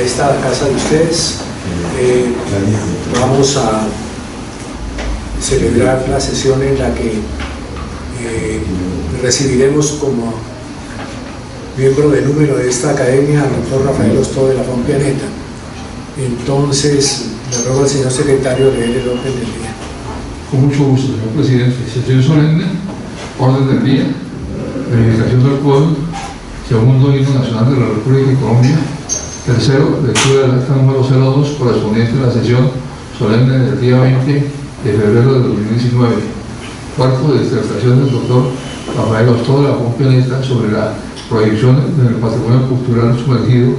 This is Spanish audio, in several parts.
esta casa de ustedes. Vamos a celebrar la sesión en la que recibiremos como miembro de número de esta academia al doctor Rafael Ostó de la Fompianeta. Entonces, le ruego al señor secretario leer el orden del día. Con mucho gusto, señor presidente. Sesión solemne, orden del día, reivindicación del pueblo, segundo himno nacional de la República de Colombia, tercero, lectura del acta número 02 correspondiente a la sesión solemne del día 20 de febrero de 2019, cuarto, disertación del doctor Rafael Ostó de la Fompianeta sobre la proyección del patrimonio cultural sumergido,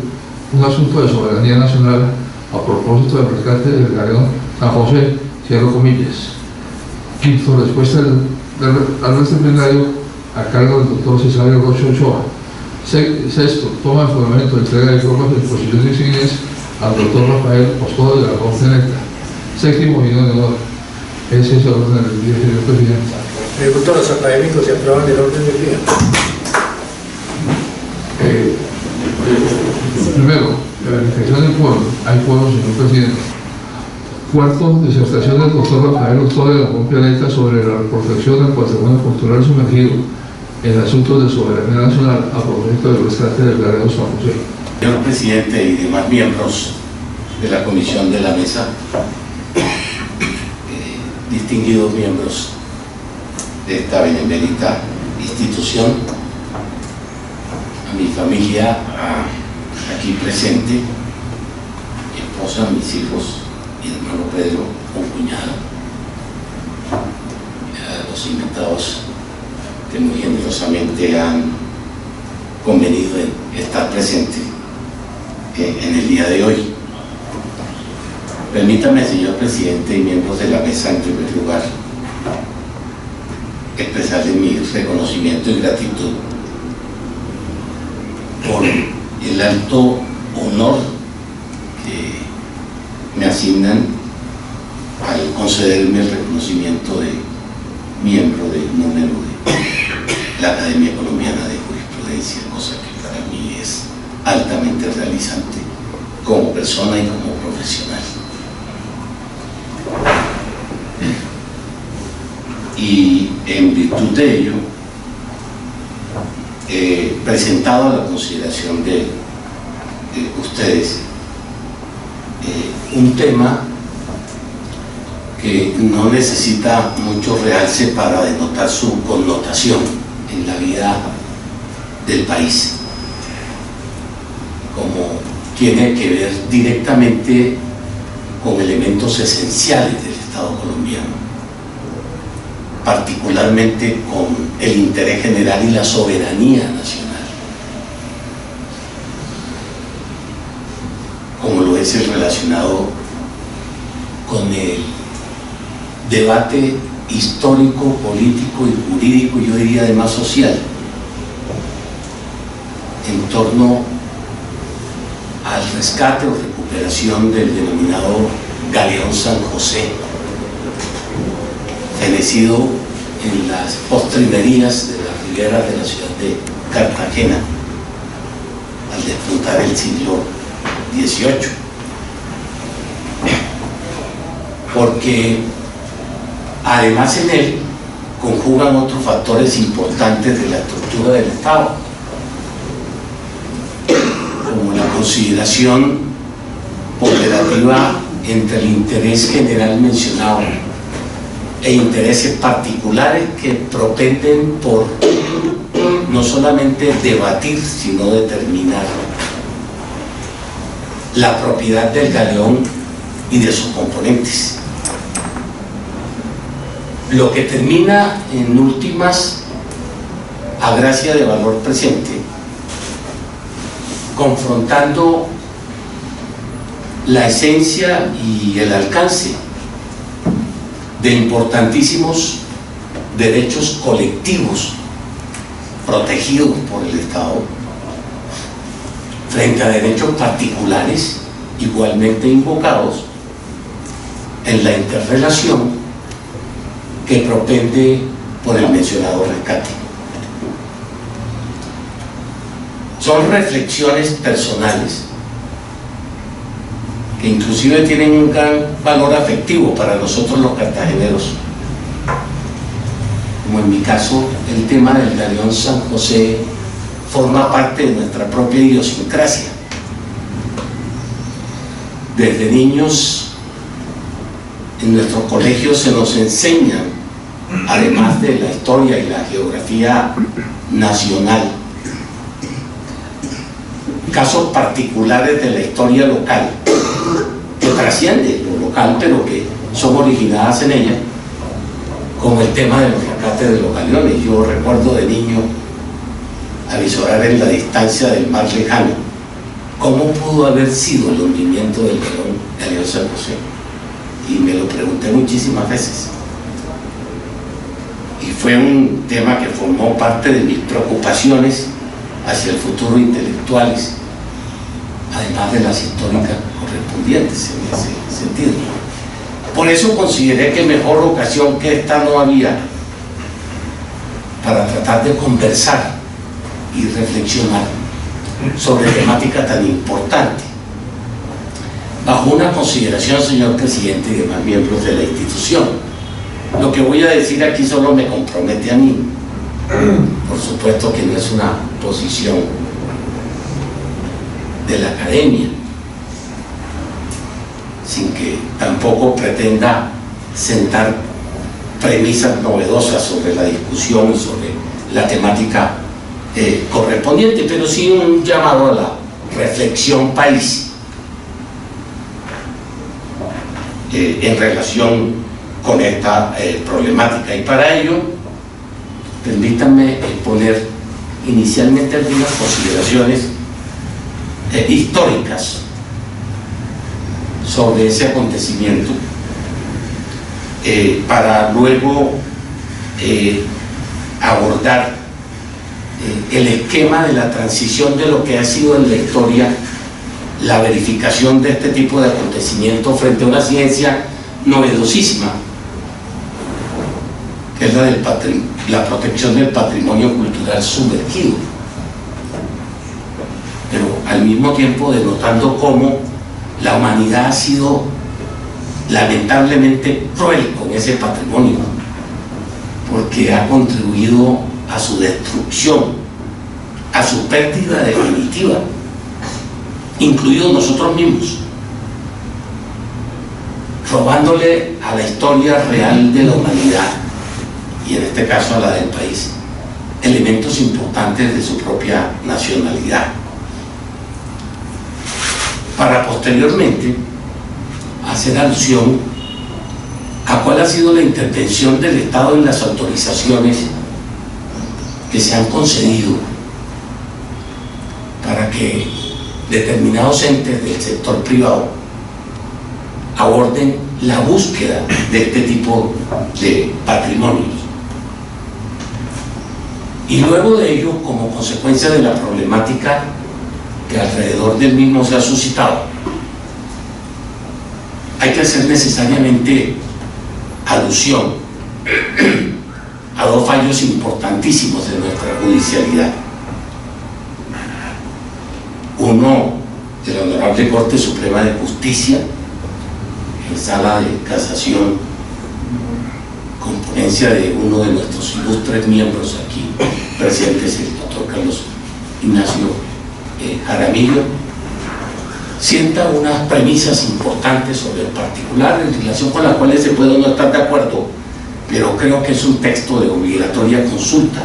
un asunto de soberanía nacional a propósito del rescate del galeón San José, cierro comillas. Quinto, respuesta al disciplinario a cargo del doctor Cesario Rocha Ochoa. Sexto, toma el fundamento de entrega de formas de exposiciones insignes al doctor Rafael Ostó de la Fompianeta. Séptimo, vino de honor. Ese es el orden del día, señor presidente. Pregunto a los académicos si aprueban el orden del día. Primero, la verificación del pueblo. Hay pueblo, señor presidente. Cuarto, disertación del doctor Rafael Ostó de la Fompianeta sobre la protección del patrimonio cultural sumergido en asuntos de soberanía nacional a propósito del rescate del galeón San José. Señor presidente y demás miembros de la comisión de la mesa, distinguidos miembros de esta benemérita institución, a mi familia aquí presente, mi esposa, mis hijos, mi hermano Pedro, un cuñado, los invitados que muy generosamente han convenido en estar presentes en el día de hoy. Permítame, señor presidente y miembros de la mesa, en primer lugar, expresarles mi reconocimiento y gratitud por el alto honor que me asignan al concederme el reconocimiento de miembro del número de la Academia Colombiana de Jurisprudencia, cosa que para mí es altamente realizante como persona y como profesional. Y en virtud de ello, he presentado a la consideración de ustedes un tema que no necesita mucho realce para denotar su connotación en la vida del país, como tiene que ver directamente con elementos esenciales del Estado colombiano, particularmente con el interés general y la soberanía nacional, como lo es el relacionado con el debate histórico, político y jurídico, yo diría además social, en torno al rescate o recuperación del denominado galeón San José, fenecido en las postrimerías de las riberas de la ciudad de Cartagena al despuntar el siglo XVIII, porque además en él conjugan otros factores importantes de la estructura del Estado, como la consideración operativa entre el interés general mencionado e intereses particulares que propenden por no solamente debatir, sino determinar la propiedad del galeón y de sus componentes. Lo que termina en últimas, a gracia de valor presente, confrontando la esencia y el alcance de importantísimos derechos colectivos protegidos por el Estado frente a derechos particulares igualmente invocados en la interrelación que propende por el mencionado rescate. Son reflexiones personales que inclusive tienen un gran valor afectivo para nosotros los cartageneros. Como en mi caso, el tema del Galeón San José forma parte de nuestra propia idiosincrasia. Desde niños, en nuestros colegios se nos enseñan, además de la historia y la geografía nacional, casos particulares de la historia local, que trasciende lo local, pero que son originadas en ella, como el tema de los rescates de los galeones. Yo recuerdo de niño avisorar en la distancia del mar lejano cómo pudo haber sido el hundimiento del galeón San José, y me lo pregunté muchísimas veces, y fue un tema que formó parte de mis preocupaciones hacia el futuro intelectuales, además de las históricas correspondientes en ese sentido. Por eso consideré que mejor ocasión que esta no había para tratar de conversar y reflexionar sobre temática tan importante, bajo una consideración, señor presidente y demás miembros de la institución. Lo que voy a decir aquí solo me compromete a mí. Por supuesto que no es una posición de la academia, sin que tampoco pretenda sentar premisas novedosas sobre la discusión y sobre la temática correspondiente, pero sí un llamado a la reflexión país en relación con esta problemática. Y para ello, permítanme exponer inicialmente algunas consideraciones históricas sobre ese acontecimiento, para luego abordar el esquema de la transición de lo que ha sido en la historia la verificación de este tipo de acontecimientos frente a una ciencia novedosísima, que es la protección del patrimonio cultural sumergido, pero al mismo tiempo denotando cómo la humanidad ha sido lamentablemente cruel con ese patrimonio, porque ha contribuido a su destrucción, a su pérdida definitiva, incluidos nosotros mismos, robándole a la historia real de la humanidad, y en este caso a la del país, elementos importantes de su propia nacionalidad, para posteriormente hacer alusión a cuál ha sido la intervención del Estado en las autorizaciones que se han concedido para que determinados entes del sector privado aborden la búsqueda de este tipo de patrimonios. Y luego de ello, como consecuencia de la problemática que alrededor del mismo se ha suscitado, hay que hacer necesariamente alusión a dos fallos importantísimos de nuestra judicialidad. Uno, de la Honorable Corte Suprema de Justicia, en sala de casación, con ponencia de uno de nuestros ilustres miembros aquí presentes, el doctor Carlos Ignacio Jaramillo, sienta unas premisas importantes sobre el particular, en relación con las cuales se puede no estar de acuerdo, pero creo que es un texto de obligatoria consulta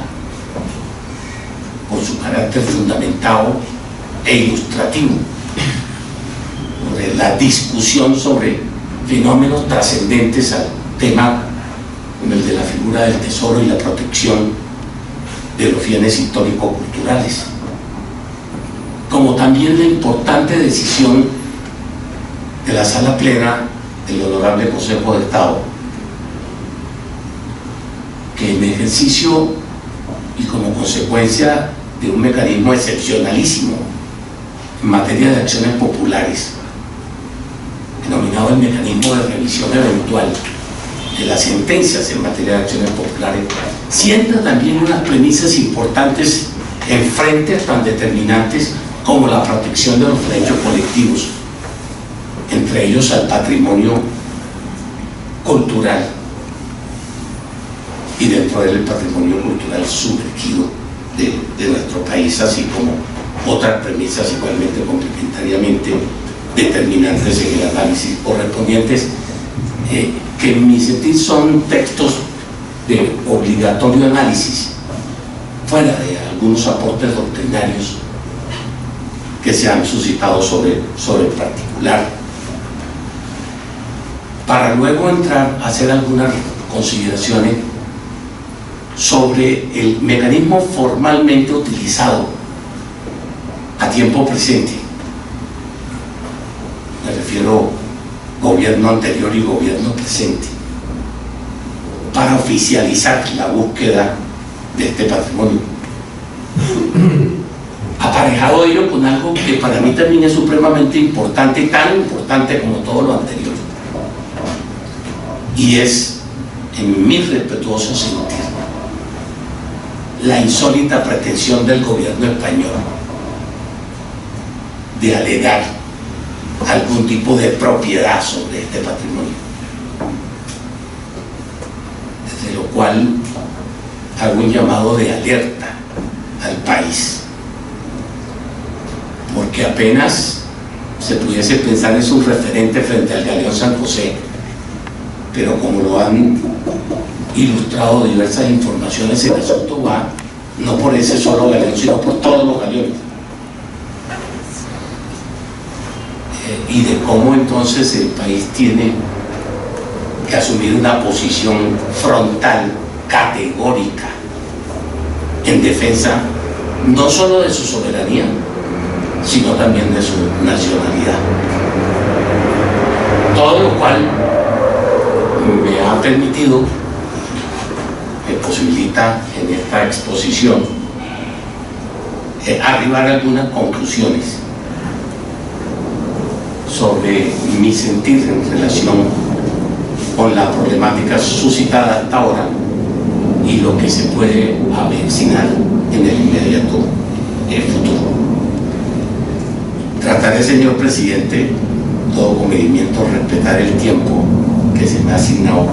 por su carácter fundamentado e ilustrativo sobre la discusión sobre fenómenos trascendentes al tema como el de la figura del tesoro y la protección de los bienes histórico-culturales, como también la importante decisión de la Sala Plena del Honorable Consejo de Estado, que en ejercicio y como consecuencia de un mecanismo excepcionalísimo en materia de acciones populares, denominado el mecanismo de revisión eventual de las sentencias en materia de acciones populares, sienta también unas premisas importantes en frentes tan determinantes como la protección de los derechos colectivos entre ellos al patrimonio cultural, y dentro del patrimonio cultural sumergido de nuestro país, así como otras premisas igualmente complementariamente determinantes en el análisis correspondientes, que en mi sentir son textos de obligatorio análisis, fuera de algunos aportes doctrinarios que se han suscitado sobre el particular, para luego entrar a hacer algunas consideraciones sobre el mecanismo formalmente utilizado a tiempo presente. Me refiero gobierno anterior y gobierno presente, para oficializar la búsqueda de este patrimonio, aparejado ello con algo que para mí también es supremamente importante, tan importante como todo lo anterior, y es, en mi respetuoso sentir, la insólita pretensión del gobierno español de alegar algún tipo de propiedad sobre este patrimonio, desde lo cual hago un llamado de alerta al país, porque apenas se pudiese pensar en su referente frente al galeón San José, pero como lo han ilustrado diversas informaciones, el asunto va no por ese solo galeón, sino por todos los galeones, y de cómo entonces el país tiene que asumir una posición frontal, categórica, en defensa no solo de su soberanía, sino también de su nacionalidad. Todo lo cual me ha permitido, me posibilita en esta exposición arribar a algunas conclusiones sobre mi sentir en relación con la problemática suscitada hasta ahora y lo que se puede avecinar en el inmediato futuro. Trataré, señor presidente, todo comedimiento, respetar el tiempo que se me ha asignado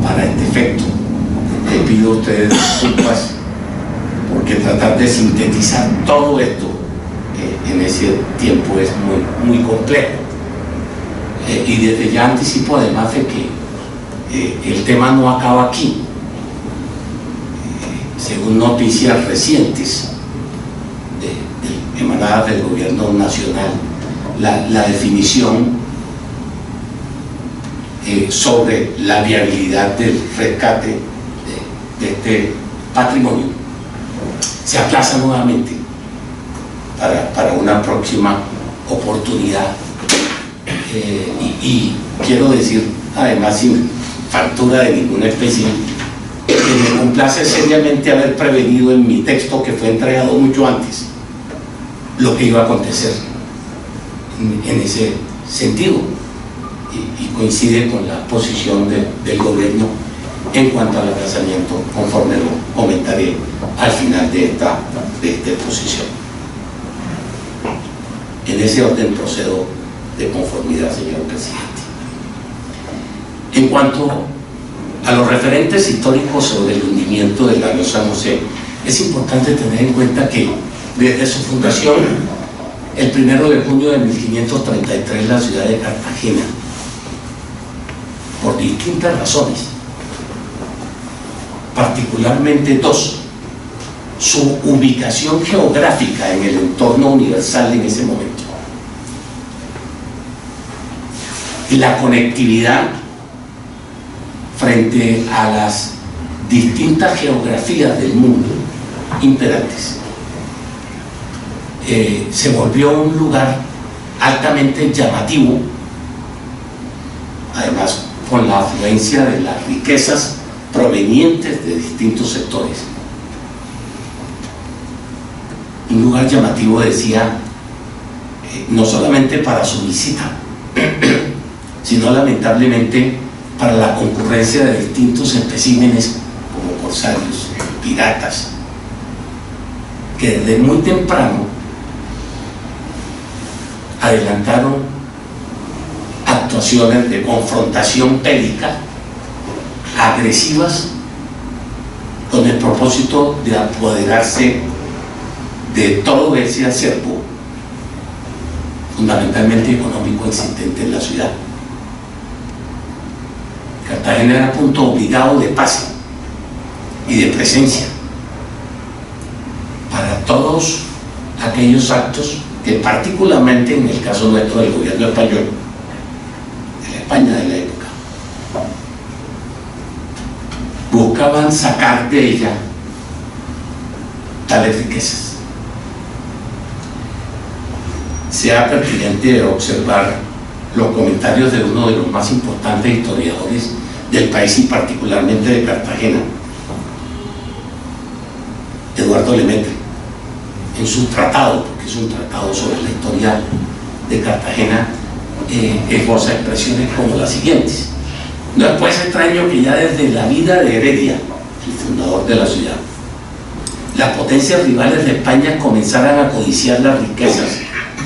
para este efecto. Le pido a ustedes disculpas porque tratar de sintetizar todo esto en ese tiempo es muy complejo. Y desde ya anticipo además de que el tema no acaba aquí. Según noticias recientes emanadas del gobierno nacional, la definición sobre la viabilidad del rescate de este patrimonio se aplaza nuevamente para una próxima oportunidad. Y quiero decir, además, sin factura de ninguna especie, que me complace seriamente haber prevenido en mi texto, que fue entregado mucho antes, lo que iba a acontecer en ese sentido, y coincide con la posición del gobierno en cuanto al aplazamiento, conforme lo comentaré al final de esta exposición. En ese orden procedo de conformidad, señor presidente. En cuanto a los referentes históricos sobre el hundimiento del galeón San José, es importante tener en cuenta que desde su fundación, el 1 de junio de 1533, la ciudad de Cartagena, por distintas razones, particularmente dos: su ubicación geográfica en el entorno universal en ese momento, y la conectividad frente a las distintas geografías del mundo imperantes, se volvió un lugar altamente llamativo, además con la afluencia de las riquezas provenientes de distintos sectores. Un lugar llamativo, decía, no solamente para su visita, sino lamentablemente para la concurrencia de distintos especímenes como corsarios, piratas, que desde muy temprano adelantaron a actuaciones de confrontación bélica, agresivas, con el propósito de apoderarse de todo ese acervo, fundamentalmente económico, existente en la ciudad. Cartagena era punto obligado de paso y de presencia para todos aquellos actos que, particularmente en el caso nuestro del gobierno español, de la España de la época, buscaban sacar de ella tales riquezas. Sea pertinente observar los comentarios de uno de los más importantes historiadores del país y particularmente de Cartagena, Eduardo Lemaitre, en su tratado, porque es un tratado sobre la historia de Cartagena, esboza expresiones como las siguientes: no es pues extraño que ya desde la vida de Heredia, el fundador de la ciudad, las potencias rivales de España comenzaran a codiciar las riquezas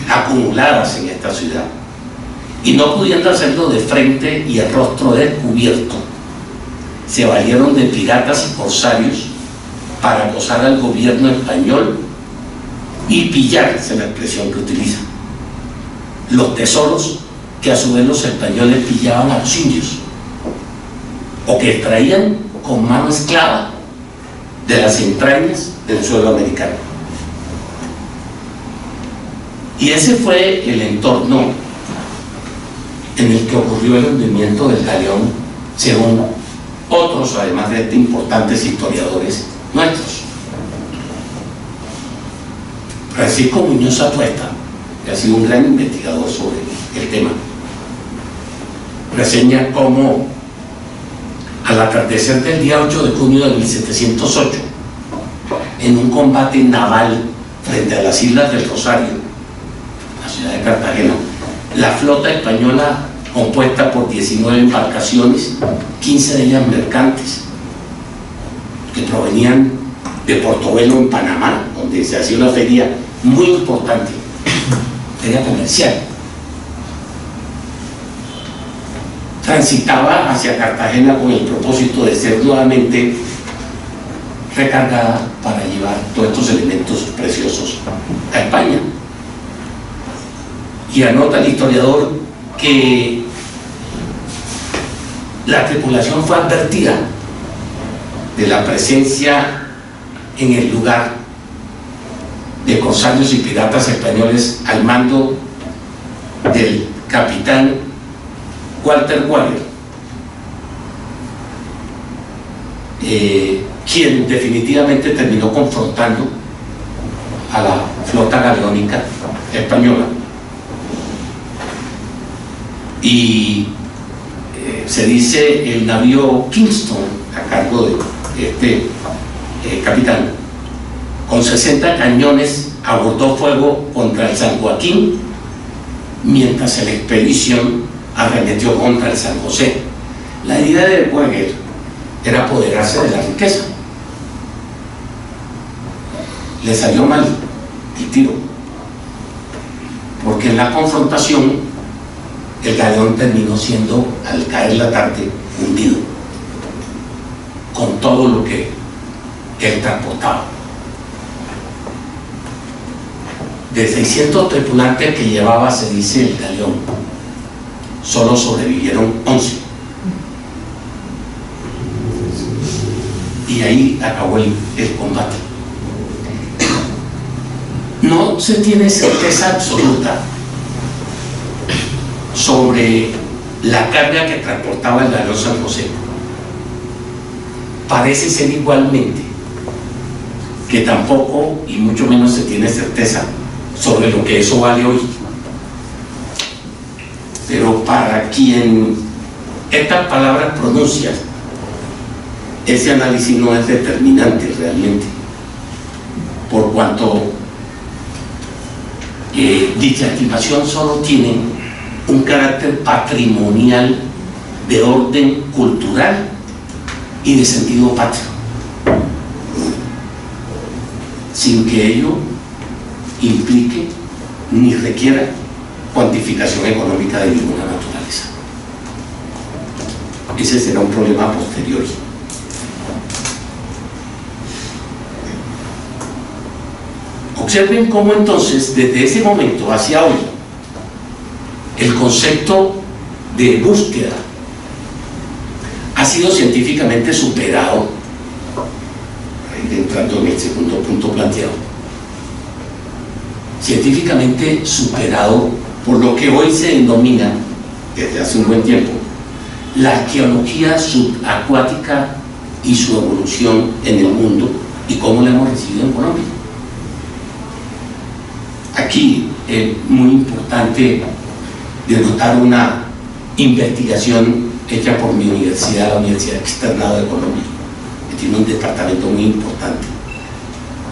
acumuladas en esta ciudad, y no pudiendo hacerlo de frente y el rostro descubierto, se valieron de piratas y corsarios para acosar al gobierno español y pillar, esa es la expresión que utilizan, los tesoros que a su vez los españoles pillaban a los indios, o que extraían con mano esclava de las entrañas del suelo americano. Y ese fue el entorno en el que ocurrió el hundimiento del galeón, según otros, además de importantes historiadores nuestros. Francisco Muñoz Atuesta, que ha sido un gran investigador sobre el tema, reseña cómo al atardecer del día 8 de junio de 1708, en un combate naval frente a las Islas del Rosario, la ciudad de Cartagena, la flota española, compuesta por 19 embarcaciones, 15 de ellas mercantes, que provenían de Portobelo en Panamá, donde se hacía una feria muy importante, feria comercial, transitaba hacia Cartagena con el propósito de ser nuevamente recargada para llevar todos estos elementos preciosos a España. Y anota el historiador que la tripulación fue advertida de la presencia en el lugar de corsarios y piratas españoles al mando del capitán Walter Waller, quien definitivamente terminó confrontando a la flota galeónica española. Y se dice el navío Kingston, a cargo de este capitán, con 60 cañones abordó fuego contra el San Joaquín, mientras la expedición arremetió contra el San José. La idea de Wegener era apoderarse de la riqueza. Le salió mal el tiro, porque en la confrontación el galeón terminó siendo, al caer la tarde, hundido con todo lo que él transportaba. De 600 tripulantes que llevaba, se dice, el galeón, solo sobrevivieron 11. Y ahí acabó el combate. No se tiene certeza absoluta sobre la carga que transportaba el galeón San José. Parece ser igualmente que tampoco, y mucho menos se tiene certeza sobre lo que eso vale hoy. Pero para quien estas palabras pronuncia, ese análisis no es determinante realmente, por cuanto dicha estimación solo tiene un carácter patrimonial de orden cultural y de sentido patrio, sin que ello implique ni requiera cuantificación económica de ninguna naturaleza. ese será un problema posterior. Observen cómo entonces, desde ese momento hacia hoy, el concepto de búsqueda ha sido científicamente superado, entrando en el segundo punto planteado, científicamente superado por lo que hoy se denomina, desde hace un buen tiempo, la arqueología subacuática y su evolución en el mundo y cómo la hemos recibido en Colombia. Aquí es muy importante denotar una investigación hecha por mi universidad, la Universidad Externado de Colombia, que tiene un departamento muy importante,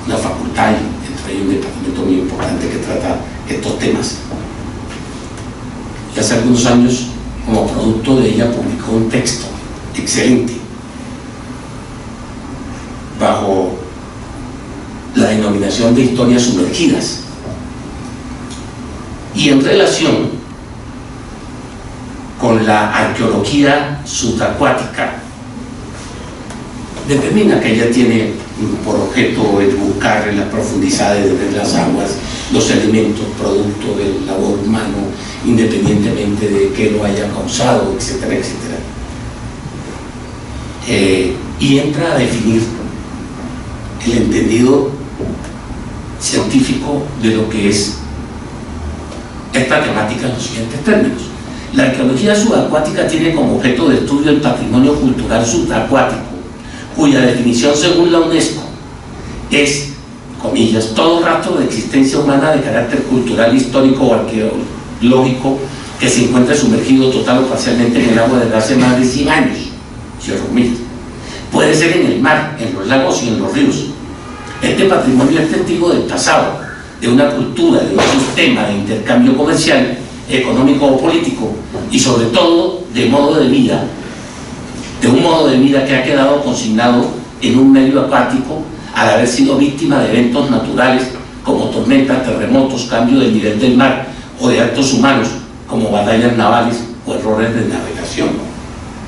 una facultad, entre ellos un departamento muy importante que trata estos temas. Y hace algunos años, como producto de ella, publicó un texto excelente bajo la denominación de historias sumergidas, y en relación con la arqueología subacuática determina que ella tiene por objeto el buscar en las profundidades de las aguas los elementos producto del labor humano, independientemente de que lo haya causado, etcétera, etcétera. Y entra a definir el entendido científico de lo que es esta temática en los siguientes términos. La arqueología subacuática tiene como objeto de estudio el patrimonio cultural subacuático, cuya definición según la UNESCO es, comillas, todo rastro de existencia humana de carácter cultural, histórico o arqueológico que se encuentra sumergido total o parcialmente en el agua desde hace más de 100 años, cierro comillas. Puede ser en el mar, en los lagos y en los ríos. Este patrimonio es testigo del pasado, de una cultura, de un sistema de intercambio comercial, económico o político, y sobre todo de modo de vida, de un modo de vida que ha quedado consignado en un medio acuático al haber sido víctima de eventos naturales como tormentas, terremotos, cambio del nivel del mar o de actos humanos como batallas navales o errores de navegación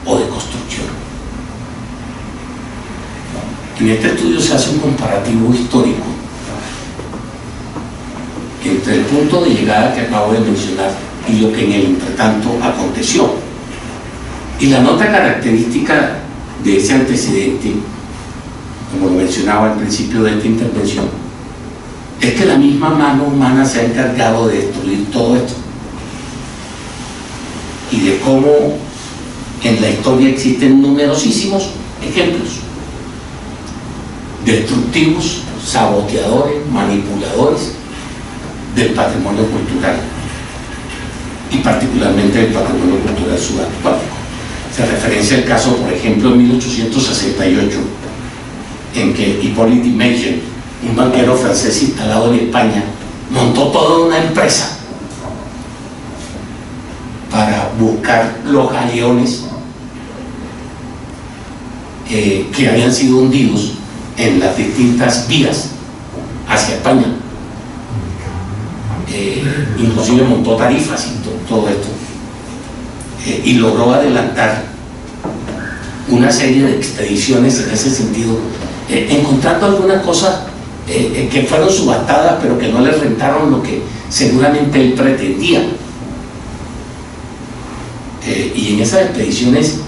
o de construcción. En este estudio se hace un comparativo histórico entre el punto de llegada que acabo de mencionar y lo que en el entretanto aconteció. Y la nota característica de ese antecedente, como lo mencionaba al principio de esta intervención, es que la misma mano humana se ha encargado de destruir todo esto, y de cómo en la historia existen numerosísimos ejemplos destructivos, saboteadores, manipuladores del patrimonio cultural, y particularmente del patrimonio cultural subacuático. Se referencia el caso, por ejemplo, en 1868, en que Hippolyte Meigen, un banquero francés instalado en España, montó toda una empresa para buscar los galeones que habían sido hundidos en las distintas vías hacia España. Inclusive montó tarifas y todo esto, y logró adelantar una serie de expediciones en ese sentido, encontrando algunas cosas que fueron subastadas pero que no le rentaron lo que seguramente él pretendía. Y en esas expediciones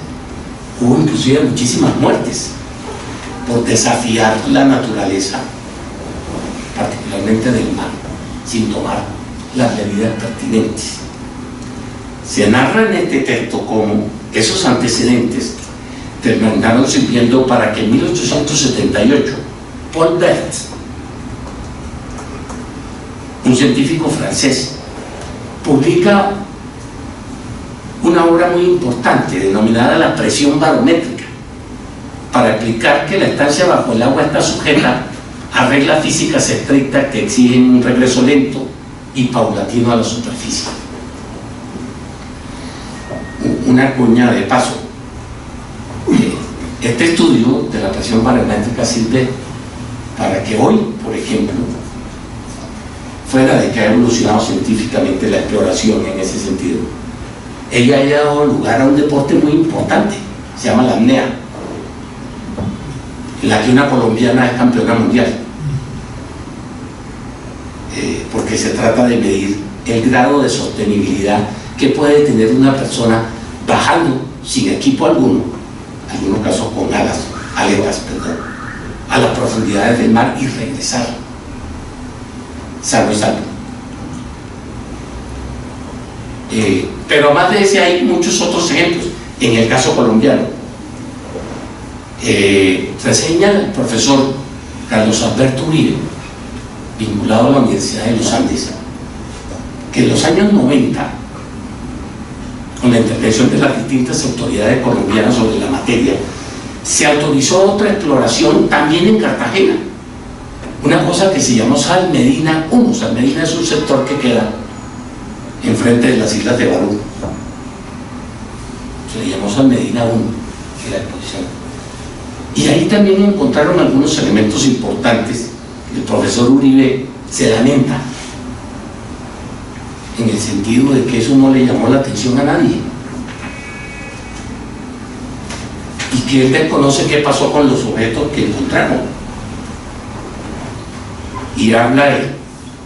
hubo inclusive muchísimas muertes por desafiar la naturaleza, particularmente del mar, sin tomar las medidas pertinentes. Se narra en este texto cómo esos antecedentes terminaron sirviendo para que en 1878 Paul Bert, un científico francés, publica una obra muy importante denominada La presión barométrica, para explicar que la estancia bajo el agua está sujeta a reglas físicas estrictas que exigen un regreso lento y paulatino a la superficie. Una cuña de paso: este estudio de la presión barométrica sirve para que hoy, por ejemplo, fuera de que ha evolucionado científicamente la exploración en ese sentido, ella haya dado lugar a un deporte muy importante, se llama la APNEA, en la que una colombiana es campeona mundial, porque se trata de medir el grado de sostenibilidad que puede tener una persona bajando sin equipo alguno, en algunos casos con aletas, a las profundidades del mar y regresar sano y salvo. Pero además de ese hay muchos otros ejemplos. En el caso colombiano, reseña el profesor Carlos Alberto Uribe, vinculado a la Universidad de los Andes, que en los años 90, con la intervención de las distintas autoridades colombianas sobre la materia, se autorizó otra exploración también en Cartagena, una cosa que se llamó Sal Medina 1. Sal Medina es un sector que queda enfrente de las islas de Barú, se le llamó Sal Medina 1, que la exposición, y ahí también encontraron algunos elementos importantes. El profesor Uribe se lamenta en el sentido de que eso no le llamó la atención a nadie y que él desconoce qué pasó con los objetos que encontraron, y habla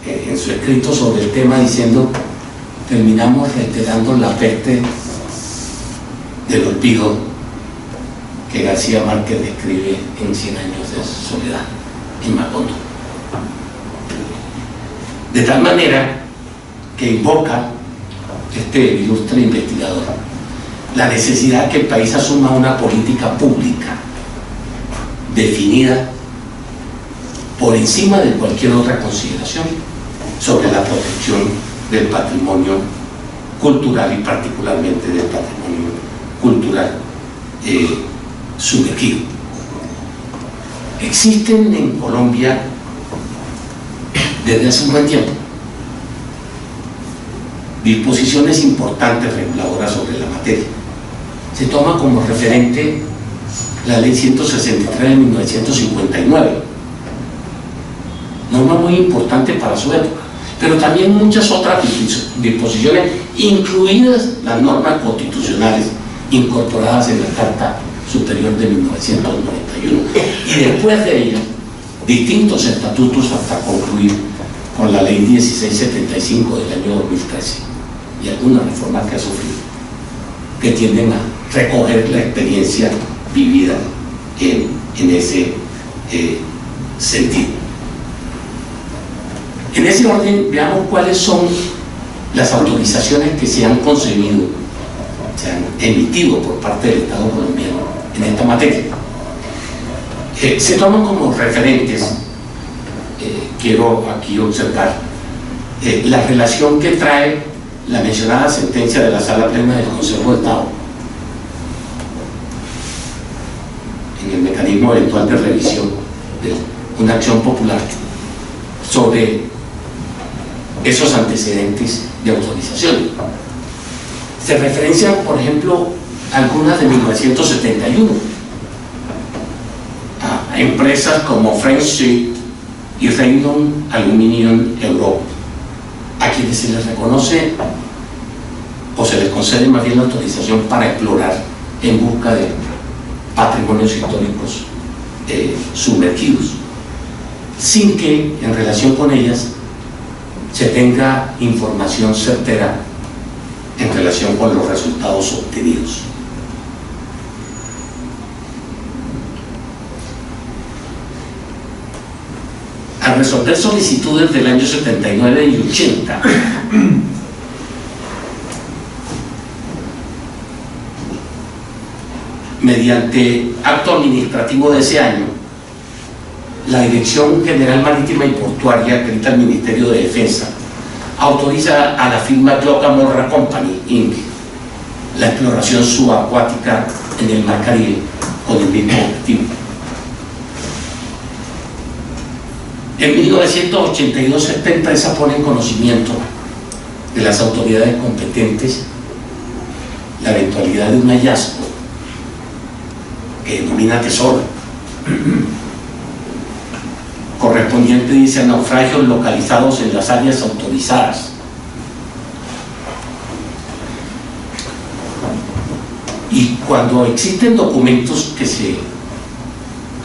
en su escrito sobre el tema diciendo: terminamos reiterando la peste del olvido que García Márquez describe en 100 años de soledad en Macondo, de tal manera que invoca este ilustre investigador la necesidad que el país asuma una política pública definida por encima de cualquier otra consideración sobre la protección del patrimonio cultural, y particularmente del patrimonio cultural sumergido. Existen en Colombia desde hace un buen tiempo disposiciones importantes reguladoras sobre la materia. Se toma como referente la Ley 163 de 1959, norma muy importante para su época, pero también muchas otras disposiciones, incluidas las normas constitucionales incorporadas en la Carta Superior de 1991, y después de ella distintos estatutos hasta concluir con la Ley 1675 del año 2013 y algunas reformas que ha sufrido, que tienden a recoger la experiencia vivida en ese sentido. En ese orden, veamos cuáles son las autorizaciones que se han concebido, se han emitido por parte del Estado colombiano en esta materia. Se toman como referentes, quiero aquí observar la relación que trae la mencionada sentencia de la Sala Plena del Consejo de Estado en el mecanismo eventual de revisión de una acción popular sobre esos antecedentes de autorización. Se referencian, por ejemplo, algunas de 1971 a empresas como Friendship y Raynon Aluminium Europe, a quienes se les reconoce o se les concede más bien la autorización para explorar en busca de patrimonios históricos sumergidos, sin que en relación con ellas se tenga información certera en relación con los resultados obtenidos. Al resolver solicitudes del año 79 y 80, mediante acto administrativo de ese año, la Dirección General Marítima y Portuaria, adscrita al Ministerio de Defensa, autoriza a la firma Glocamorra Company, Inc., la exploración subacuática en el Mar Caribe con el mismo objetivo. En 1982 esta empresa pone en conocimiento de las autoridades competentes la eventualidad de un hallazgo que denomina tesoro, correspondiente, dice, a naufragios localizados en las áreas autorizadas, Y cuando existen documentos que se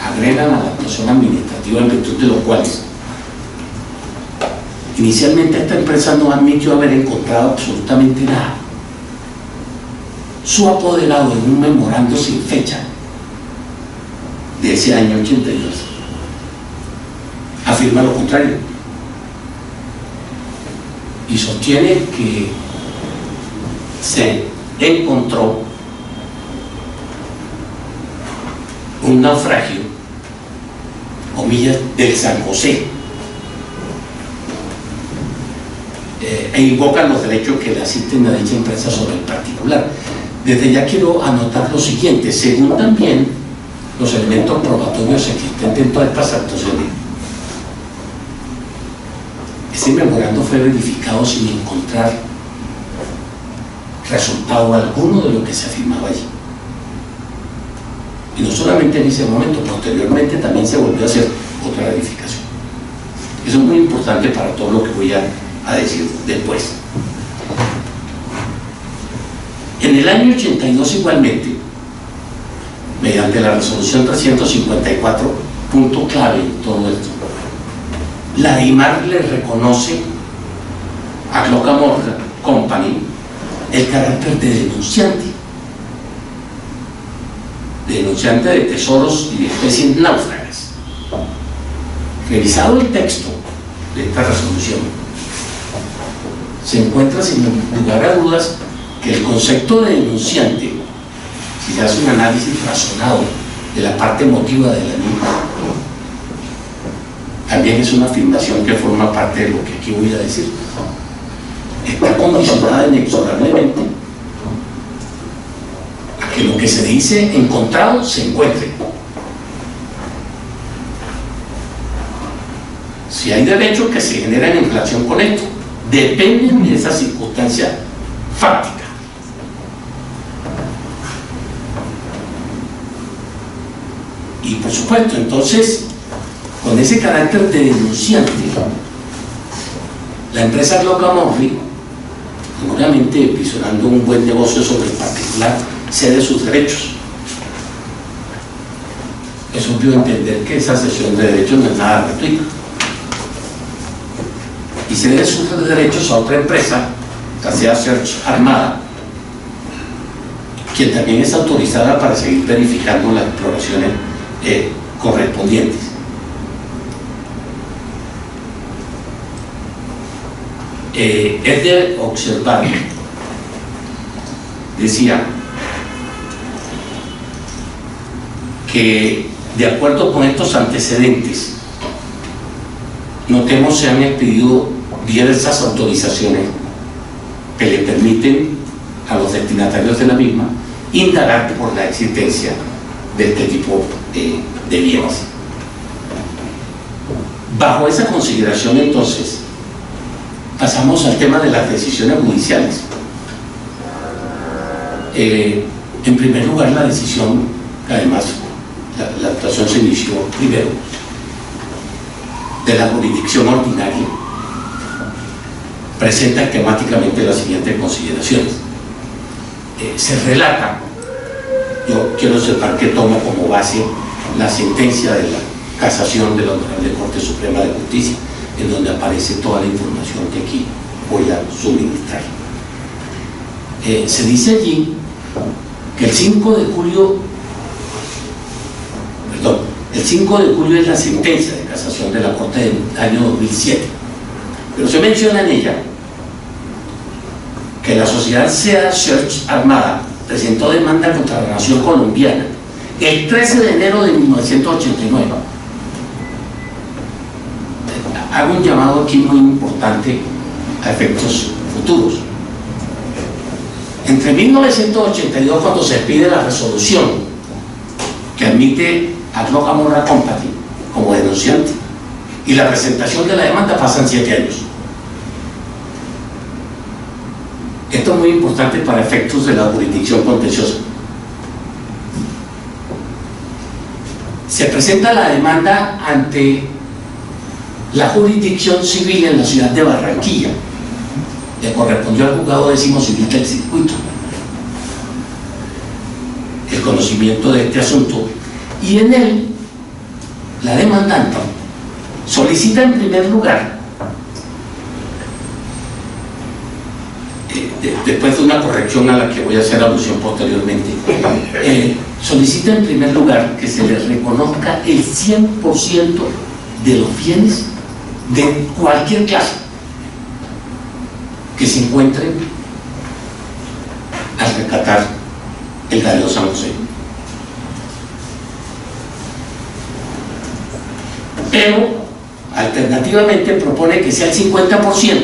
agregan a la actuación administrativa en virtud de los cuales inicialmente esta empresa no admitió haber encontrado absolutamente nada, su apoderado en un memorando sin fecha de ese año 82 afirma lo contrario y sostiene que se encontró un naufragio, comillas, del San José, e invocan los derechos que le asisten a dicha empresa sobre el particular. Desde ya quiero anotar lo siguiente: según también los elementos probatorios existentes en todas estas actuaciones, ese memorando fue verificado sin encontrar resultado alguno de lo que se afirmaba allí. Y no solamente en ese momento, posteriormente también se volvió a hacer otra verificación. Eso es muy importante para todo lo que voy a decir después. En el año 82 igualmente, mediante la resolución 354, punto clave en todo esto, la DIMAR le reconoce a Cloca-Morgan Company el carácter de denunciante de tesoros y de especies náufragas. Revisado el texto de esta resolución, se encuentra sin lugar a dudas que el concepto de denunciante, si se hace un análisis razonado de la parte emotiva de la misma, también es una afirmación que forma parte de lo que aquí voy a decir. Está condicionada inexorablemente a que lo que se dice encontrado se encuentre. Si hay derechos que se generan en relación con esto, dependen de esa circunstancia fáctica. Y por supuesto, entonces, con ese carácter de denunciante, la empresa Cloca-Morgan, seguramente visionando un buen negocio sobre el particular, cede sus derechos. Es obvio entender que esa cesión de derechos no es nada gratuita. Y cede sus derechos a otra empresa, ya sea Search Armada, quien también es autorizada para seguir verificando las exploraciones correspondientes. Es de observar, decía, que de acuerdo con estos antecedentes, notemos se han expedido diversas autorizaciones que le permiten a los destinatarios de la misma indagar por la existencia de este tipo de bienes. Bajo esa consideración, entonces, pasamos al tema de las decisiones judiciales. En primer lugar, la decisión, que además la actuación se inició primero, de la jurisdicción ordinaria, presenta esquemáticamente las siguientes consideraciones. Se relata, yo quiero observar que tomo como base la sentencia de la casación de la Honorable Corte Suprema de Justicia, en donde aparece toda la información que aquí voy a suministrar. Se dice allí que el 5 de julio es la sentencia de casación de la Corte del año 2007, pero se menciona en ella que la sociedad SEA Search Armada presentó demanda contra la nación colombiana el 13 de enero de 1989. Hago un llamado aquí muy importante a efectos futuros. Entre 1982, cuando se expide la resolución que admite a Cloca-Morgan Company como denunciante, y la presentación de la demanda, pasan 7 años. Esto es muy importante para efectos de la jurisdicción contenciosa. Se presenta la demanda ante la jurisdicción civil en la ciudad de Barranquilla, le correspondió al juzgado 10º civil del circuito. el conocimiento de este asunto, y en él la demandante solicita en primer lugar, después de una corrección a la que voy a hacer alusión posteriormente, solicita en primer lugar que se le reconozca el 100% de los bienes de cualquier clase que se encuentren al rescatar el Galeo San José. Pero alternativamente propone que sea el 50%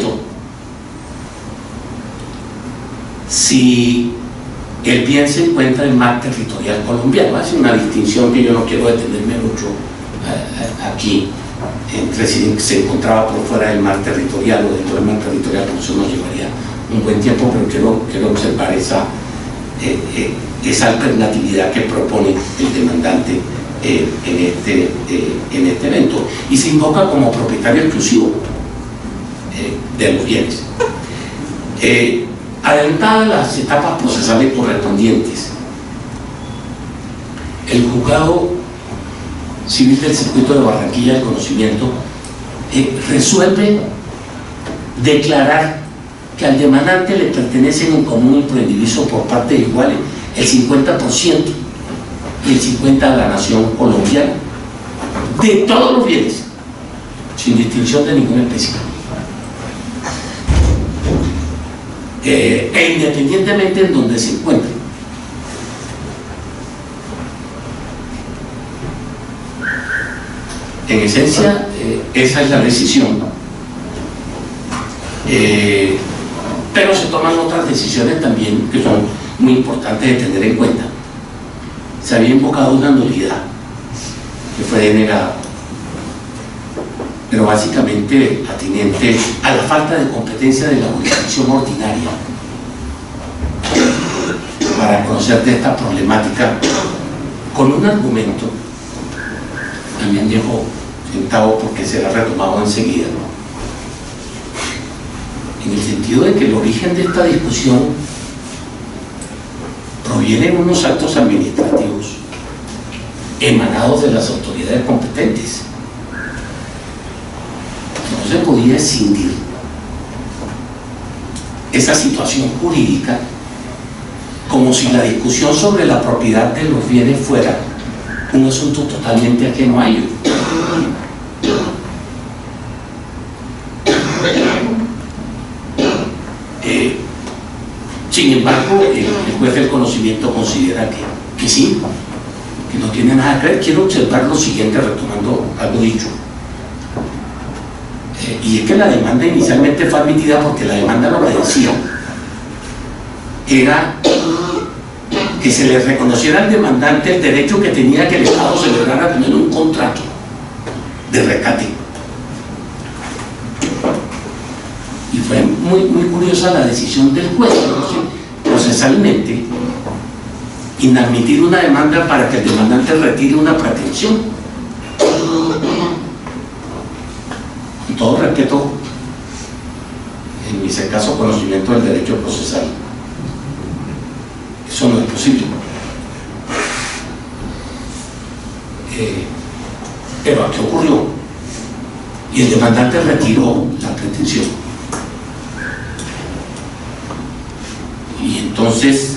si el bien se encuentra en mar territorial colombiano. Hace una distinción que yo no quiero detenerme mucho aquí entre si se encontraba por fuera del mar territorial o dentro del mar territorial, por eso nos llevaría un buen tiempo, pero quiero observar esa alternatividad que propone el demandante en este evento, y se invoca como propietario exclusivo de los bienes. Adelantadas las etapas procesales correspondientes, el Juzgado Civil del Circuito de Barranquilla del Conocimiento resuelve declarar que al demandante le pertenecen en común y por indiviso por partes iguales el 50% y el 50% a la nación colombiana de todos los bienes, sin distinción de ninguna especie. E independientemente en donde se encuentre. En esencia, esa es la decisión. Pero se toman otras decisiones también que son muy importantes de tener en cuenta. Se había invocado una nulidad que fue denegada, pero básicamente atinente a la falta de competencia de la jurisdicción ordinaria para conocer de esta problemática, con un argumento, también dejo sentado porque será retomado enseguida, en el sentido de que el origen de esta discusión proviene de unos actos administrativos emanados de las autoridades competentes. No se podía escindir esa situación jurídica como si la discusión sobre la propiedad de los bienes fuera un asunto totalmente ajeno a ello. Sin embargo, el juez del conocimiento considera que sí, que no tiene nada que ver. Quiero observar lo siguiente, retomando algo dicho. Y es que la demanda inicialmente fue admitida porque la demanda lo que decía era que se le reconociera al demandante el derecho que tenía que el Estado celebrara a tener un contrato de rescate. Y fue muy curiosa la decisión del juez, procesalmente, inadmitir una demanda para que el demandante retire una pretensión. Con todo respeto, en mi escaso conocimiento del derecho procesal, eso no es posible. Pero ¿a qué ocurrió? Y el demandante retiró la pretensión. Y entonces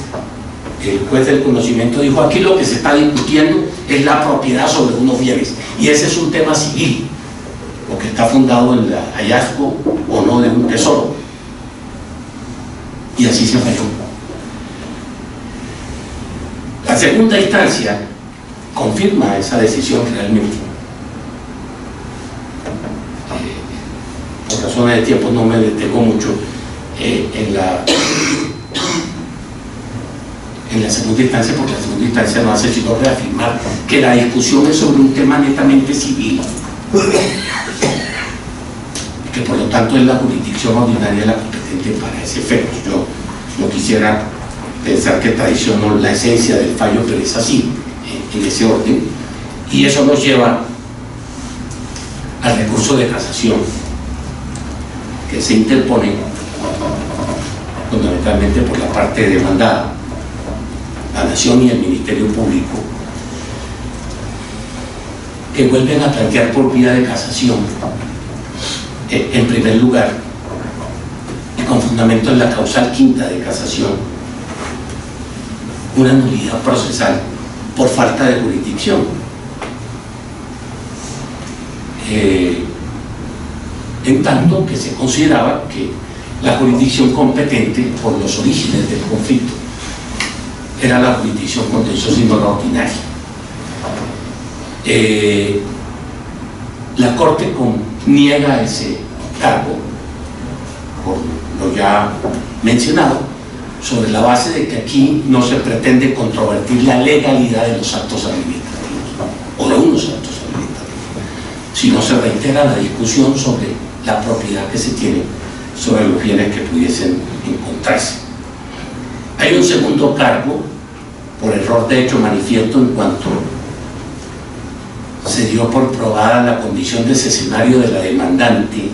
el juez del conocimiento dijo: aquí lo que se está discutiendo es la propiedad sobre unos bienes, y ese es un tema civil, porque está fundado en el hallazgo o no de un tesoro. Y así se falló. La segunda instancia confirma esa decisión realmente. Por razones de tiempo no me detengo mucho en la segunda instancia, porque la segunda instancia no hace sino reafirmar que la discusión es sobre un tema netamente civil, que por lo tanto es la jurisdicción ordinaria la competente para ese efecto. Yo no quisiera pensar que traiciono la esencia del fallo, pero es así, en ese orden, y eso nos lleva al recurso de casación que se interpone fundamentalmente por la parte demandada, la Nación y el Ministerio Público, que vuelven a plantear por vía de casación, en primer lugar, y con fundamento en la causal quinta de casación, una nulidad procesal por falta de jurisdicción. En tanto que se consideraba que la jurisdicción competente por los orígenes del conflicto era la jurisdicción contenciosa y no la ordinaria. La Corte niega ese cargo, por lo ya mencionado, sobre la base de que aquí no se pretende controvertir la legalidad de los actos administrativos o de unos actos administrativos, sino se reitera la discusión sobre la propiedad que se tiene sobre los bienes que pudiesen encontrarse. Hay un segundo cargo por error de hecho manifiesto en cuanto se dio por probada la condición de cesionario de la demandante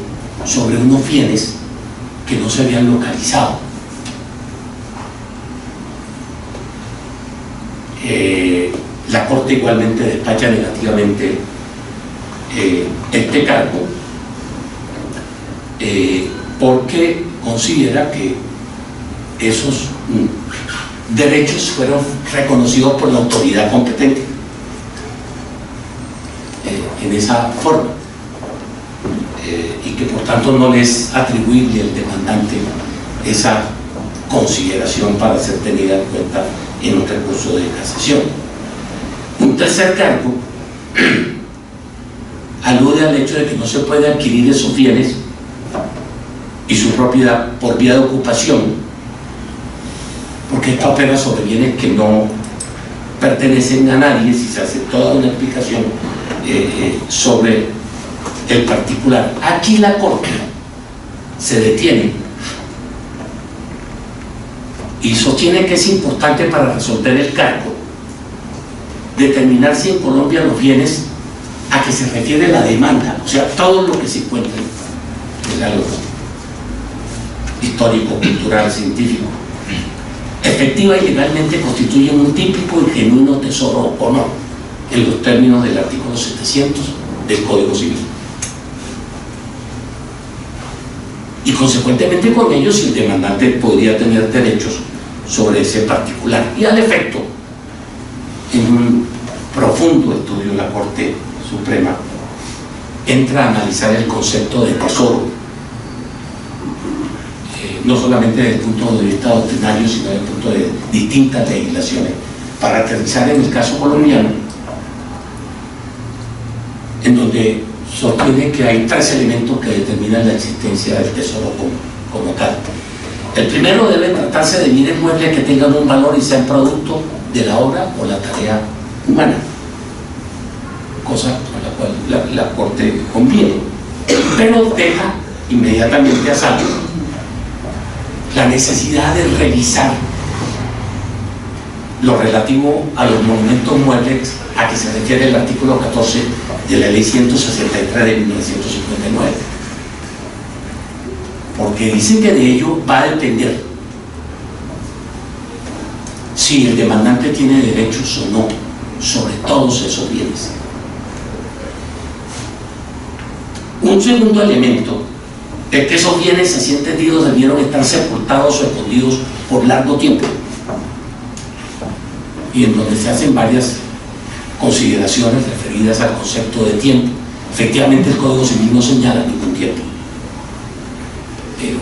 sobre unos bienes que no se habían localizado. La Corte igualmente despacha negativamente este cargo porque considera que esos derechos fueron reconocidos por la autoridad competente en esa forma y que por tanto no le es atribuible al demandante esa consideración para ser tenida en cuenta en un recurso de casación. Un tercer cargo alude al hecho de que no se puede adquirir esos bienes y su propiedad por vía de ocupación, porque esta opera sobre bienes que no pertenecen a nadie, si se hace toda una explicación sobre el particular. Aquí la Corte se detiene y sostiene que es importante para resolver el cargo determinar si en Colombia los bienes a que se refiere la demanda, o sea, todo lo que se encuentre, es algo histórico, cultural, científico, efectiva y legalmente constituyen un típico y genuino tesoro o no, en los términos del artículo 700 del Código Civil. Y consecuentemente con ello, si el demandante podría tener derechos sobre ese particular. Y al efecto, en un profundo estudio de la Corte Suprema, entra a analizar el concepto de tesoro, no solamente desde el punto de vista doctrinario, sino desde el punto de distintas legislaciones, para aterrizar en el caso colombiano, en donde sostiene que hay tres elementos que determinan la existencia del tesoro como tal. El primero, debe tratarse de bienes muebles que tengan un valor y sean producto de la obra o la tarea humana, cosa a la cual la Corte conviene, pero deja inmediatamente a salvo la necesidad de revisar lo relativo a los monumentos muebles a que se refiere el artículo 14 de la Ley 163 de 1959, porque dice que de ello va a depender si el demandante tiene derechos o no sobre todos esos bienes. Un segundo elemento es que esos bienes, así entendidos, debieron estar sepultados o escondidos por largo tiempo, y en donde se hacen varias consideraciones referidas al concepto de tiempo. Efectivamente, el Código Civil no señala ningún tiempo, pero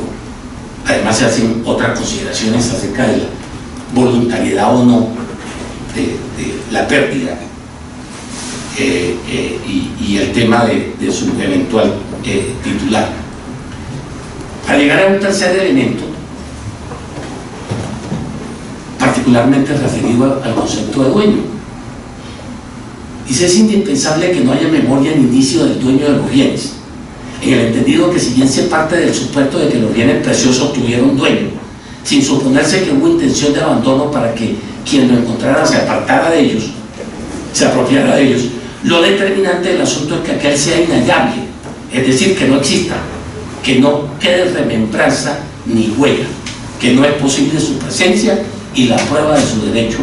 además se hacen otras consideraciones acerca de la voluntariedad o no de la pérdida y el tema de su eventual titular. Para llegar a un tercer elemento, particularmente referido al concepto de dueño, dice: es indispensable que no haya memoria ni indicio del dueño de los bienes, en el entendido que si bien se parte del supuesto de que los bienes preciosos tuvieron dueño, sin suponerse que hubo intención de abandono para que quien lo encontrara se apartara de ellos, se apropiara de ellos, lo determinante del asunto es que aquel sea inhallable, es decir, que no exista, que no quede remembranza ni huella, que no es posible su presencia y la prueba de su derecho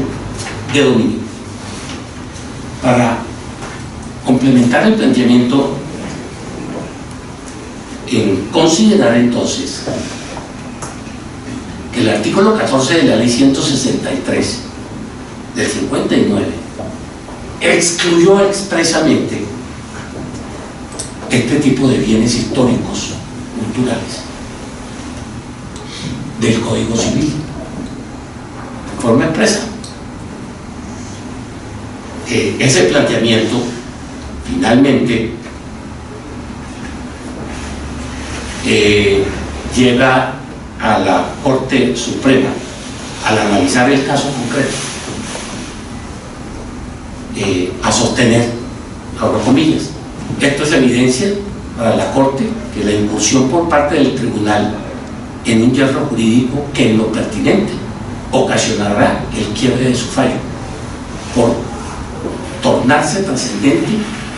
de dominio. Para complementar el planteamiento, en considerar entonces que el artículo 14 de la ley 163 del 59 excluyó expresamente este tipo de bienes históricos, culturales, del Código Civil, de forma expresa. Ese planteamiento finalmente llega a la Corte Suprema al analizar el caso concreto a sostener, abro comillas, esto es evidencia para la Corte que la incursión por parte del tribunal en un hierro jurídico que en lo pertinente ocasionará el quiebre de su fallo por tornarse trascendente,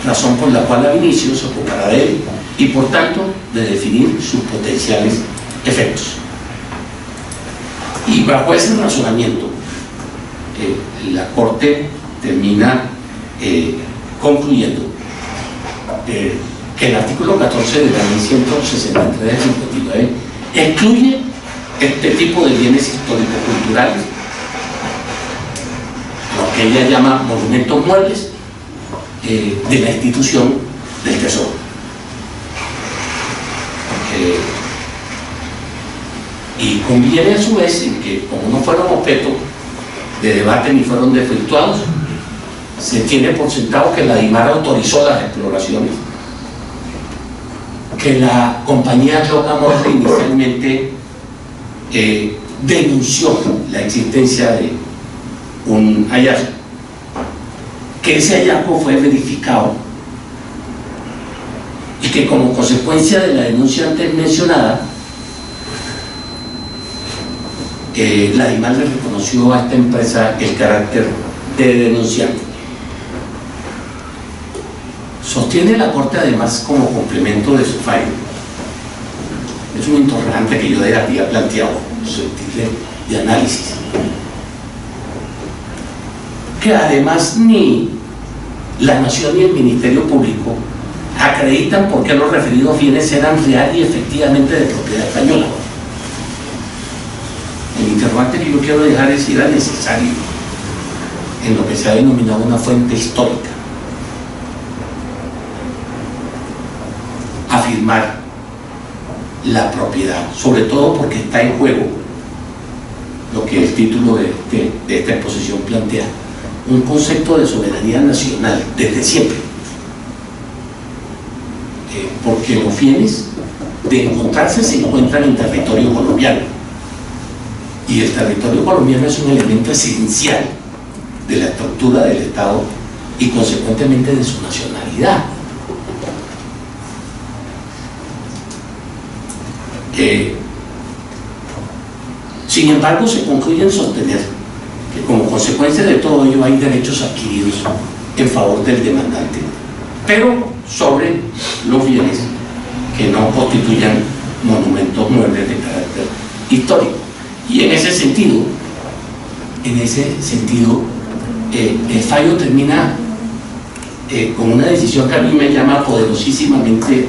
razón por la cual ab initio se ocupará de él y por tanto de definir sus potenciales efectos. Y bajo ese razonamiento la Corte termina concluyendo que el artículo 14 de la ley 163 del 59 excluye este tipo de bienes histórico-culturales, lo que ella llama monumentos muebles, de la institución del Tesoro. Y conviene a su vez en que, como no fueron objeto de debate ni fueron desvirtuados, se tiene por sentado que la DIMAR autorizó las exploraciones, que la compañía Yoga Morte inicialmente denunció la existencia de un hallazgo, que ese hallazgo fue verificado y que como consecuencia de la denuncia antes mencionada, la DIMAR le reconoció a esta empresa el carácter de denunciante. Sostiene la Corte además como complemento de su fallo, es un interrogante que yo había planteado, susceptible de análisis, que además ni la Nación ni el Ministerio Público acreditan por qué los referidos bienes eran real y efectivamente de propiedad española. El interrogante que yo quiero dejar es si era necesario, en lo que se ha denominado una fuente histórica, afirmar la propiedad, sobre todo porque está en juego lo que el título de esta exposición plantea, un concepto de soberanía nacional desde siempre, porque los bienes de encontrarse se encuentran en territorio colombiano y el territorio colombiano es un elemento esencial de la estructura del Estado y consecuentemente de su nacionalidad. Sin embargo, se concluye en sostener que como consecuencia de todo ello hay derechos adquiridos en favor del demandante, pero sobre los bienes que no constituyan monumentos muebles de carácter histórico. Y en ese sentido, el fallo termina con una decisión que a mí me llama poderosísimamente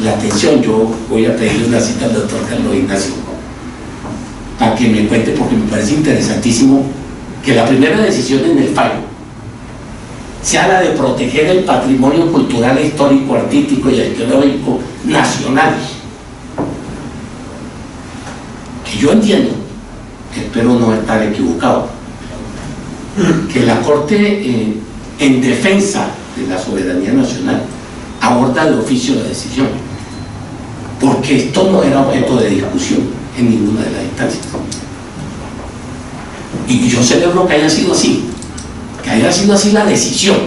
la atención. Yo voy a pedirle una cita al doctor Carlos Ignacio para que me cuente, porque me parece interesantísimo que la primera decisión en el fallo sea la de proteger el patrimonio cultural, histórico, artístico y arqueológico nacional, que yo entiendo, espero no estar equivocado, que la Corte en defensa de la soberanía nacional aborda de oficio la decisión, porque esto no era objeto de discusión en ninguna de las instancias. Y yo celebro que haya sido así, la decisión,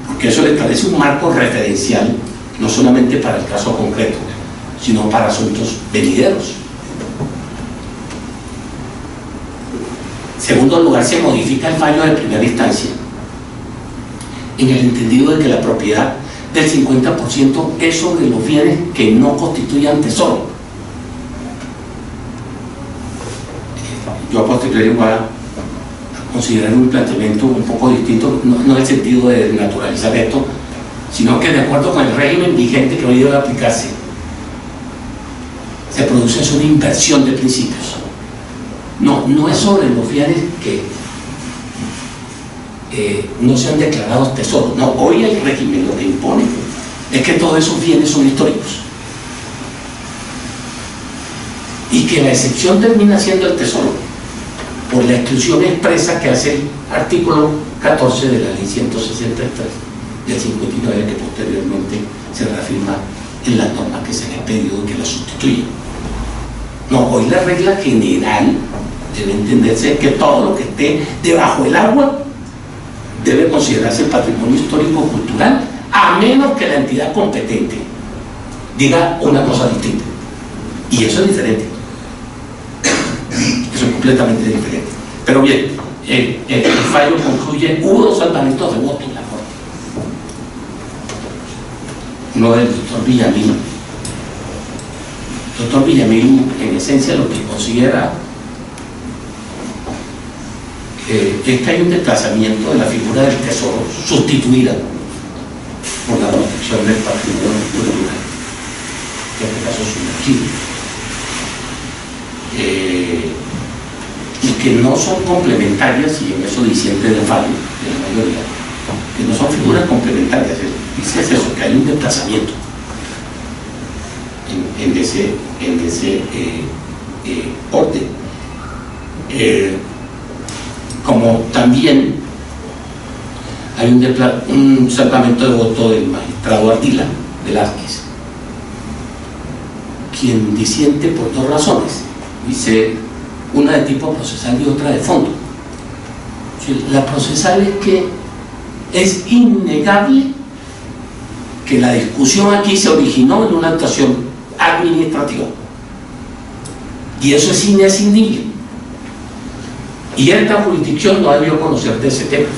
porque eso le establece un marco referencial no solamente para el caso concreto, sino para asuntos venideros. En segundo lugar, se modifica el fallo de primera instancia en el entendido de que la propiedad del 50% es sobre los bienes que no constituyan tesoro. Yo a posteriori voy a considerar un planteamiento un poco distinto, no en el sentido de naturalizar esto, sino que de acuerdo con el régimen vigente que hoy debe aplicarse, se produce una inversión de principios. No es sobre los bienes que no sean declarados tesoros. No, hoy el régimen lo que impone es que todos esos bienes son históricos y que la excepción termina siendo el tesoro por la exclusión expresa que hace el artículo 14 de la ley 163 del 59, que posteriormente se reafirma en las normas que se le ha pedido que la sustituyan. No, hoy la regla general debe entenderse que todo lo que esté debajo del agua debe considerarse patrimonio histórico cultural, a menos que la entidad competente diga una cosa distinta. Y eso es diferente. Eso es completamente diferente. Pero bien, el fallo concluye: hubo 2 salvamentos de voto en la Corte. Uno del doctor Villamil. El doctor Villamil, en esencia, lo que considera es que hay un desplazamiento de la figura del tesoro sustituida por la protección del patrimonio cultural, que en este caso es sumergido, y que no son complementarias, y en eso disiente del fallo de la mayoría, que no son figuras complementarias. Dice eso, que hay un desplazamiento en ese orden. Como también hay un salvamento de voto del magistrado Ardila Velázquez, quien disiente por 2 razones. Dice, una de tipo procesal y otra de fondo. La procesal es que es innegable que la discusión aquí se originó en una actuación administrativa, y eso es inescindible. Y esta jurisdicción no debió conocer de ese tema.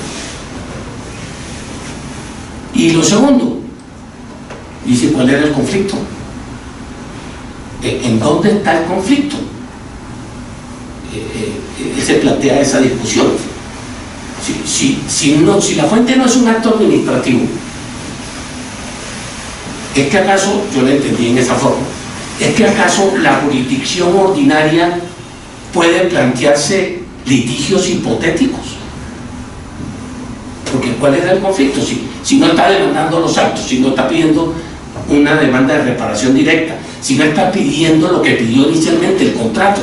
Y lo segundo, dice, ¿cuál era el conflicto? ¿En dónde está el conflicto? Se plantea esa discusión. Si la fuente no es un acto administrativo, ¿es que acaso, yo lo entendí en esa forma, es que acaso la jurisdicción ordinaria puede plantearse litigios hipotéticos? Porque ¿cuál era el conflicto? Si no está demandando los actos, si no está pidiendo una demanda de reparación directa, si no está pidiendo lo que pidió inicialmente, el contrato,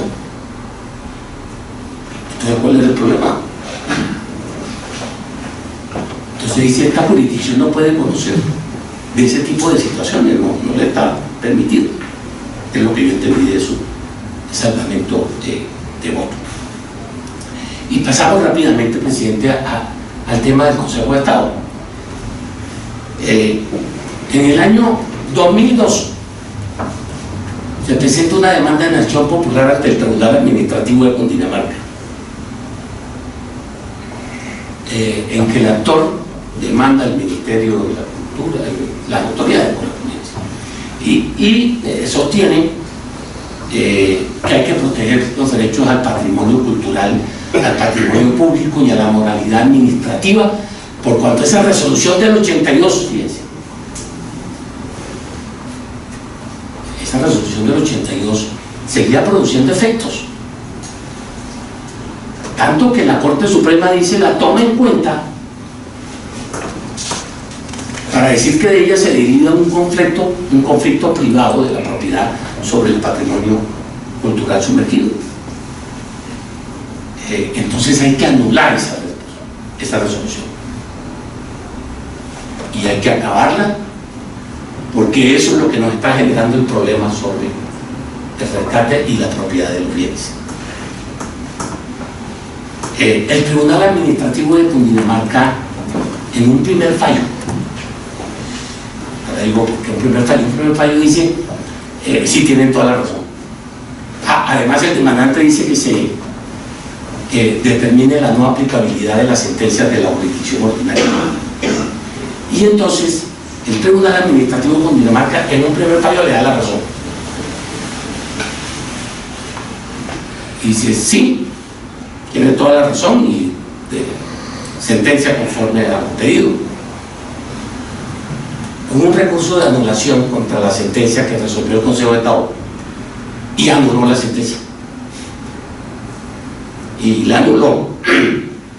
entonces ¿cuál era el problema? Entonces dice, esta jurisdicción no puede conocer de ese tipo de situaciones, no le está permitido. Es lo que yo entendí de su salvamento de voto. Y pasamos rápidamente, presidente, al tema del Consejo de Estado. En el año 2002 se presenta una demanda en acción popular ante el Tribunal Administrativo de Cundinamarca, en que el actor demanda al Ministerio de la Cultura, las autoridades correspondientes, y sostiene que hay que proteger los derechos al patrimonio cultural, al patrimonio público y a la moralidad administrativa, por cuanto esa resolución del 82, fíjense, esa resolución del 82 seguía produciendo efectos, tanto que la Corte Suprema dice la toma en cuenta para decir que de ella se deriva un conflicto privado de la propiedad sobre el patrimonio cultural sumergido. Entonces hay que anular esa resolución y hay que acabarla, porque eso es lo que nos está generando el problema sobre el rescate y la propiedad de los bienes. El Tribunal Administrativo de Cundinamarca, en un primer fallo, ahora digo porque un primer fallo dice, sí, tienen toda la razón. Además, el demandante dice que determine la no aplicabilidad de las sentencias de la jurisdicción ordinaria. Y entonces el Tribunal Administrativo de Cundinamarca en un primer fallo le da la razón. Y dice, sí, tiene toda la razón y de sentencia conforme a lo pedido. Hubo un recurso de anulación contra la sentencia que resolvió el Consejo de Estado y anuló la sentencia. Y la anuló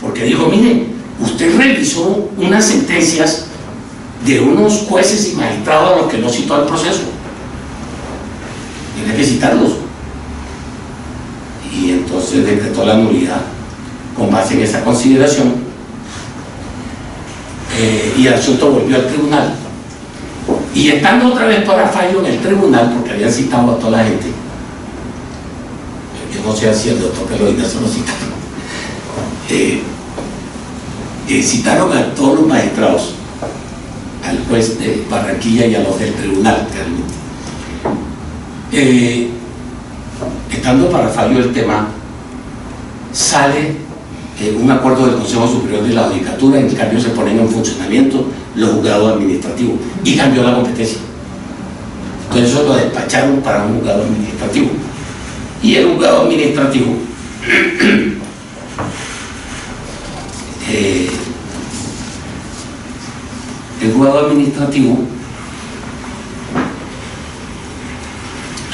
porque dijo: mire, usted revisó unas sentencias de unos jueces y magistrados a los que no citó al proceso. Tiene que citarlos. Y entonces decretó la nulidad con base en esa consideración, y el asunto volvió al tribunal. Y estando otra vez para fallo en el tribunal, porque habían citado a toda la gente, yo no sé si el doctor Peloina se lo citaron, citaron a todos los magistrados, al juez de Barranquilla y a los del tribunal realmente. Estando para fallo el tema, sale un acuerdo del Consejo Superior de la Judicatura, en el cambio se ponen en funcionamiento los juzgados administrativos y cambió la competencia. Entonces eso lo despacharon para un juzgado administrativo, y el juzgado administrativo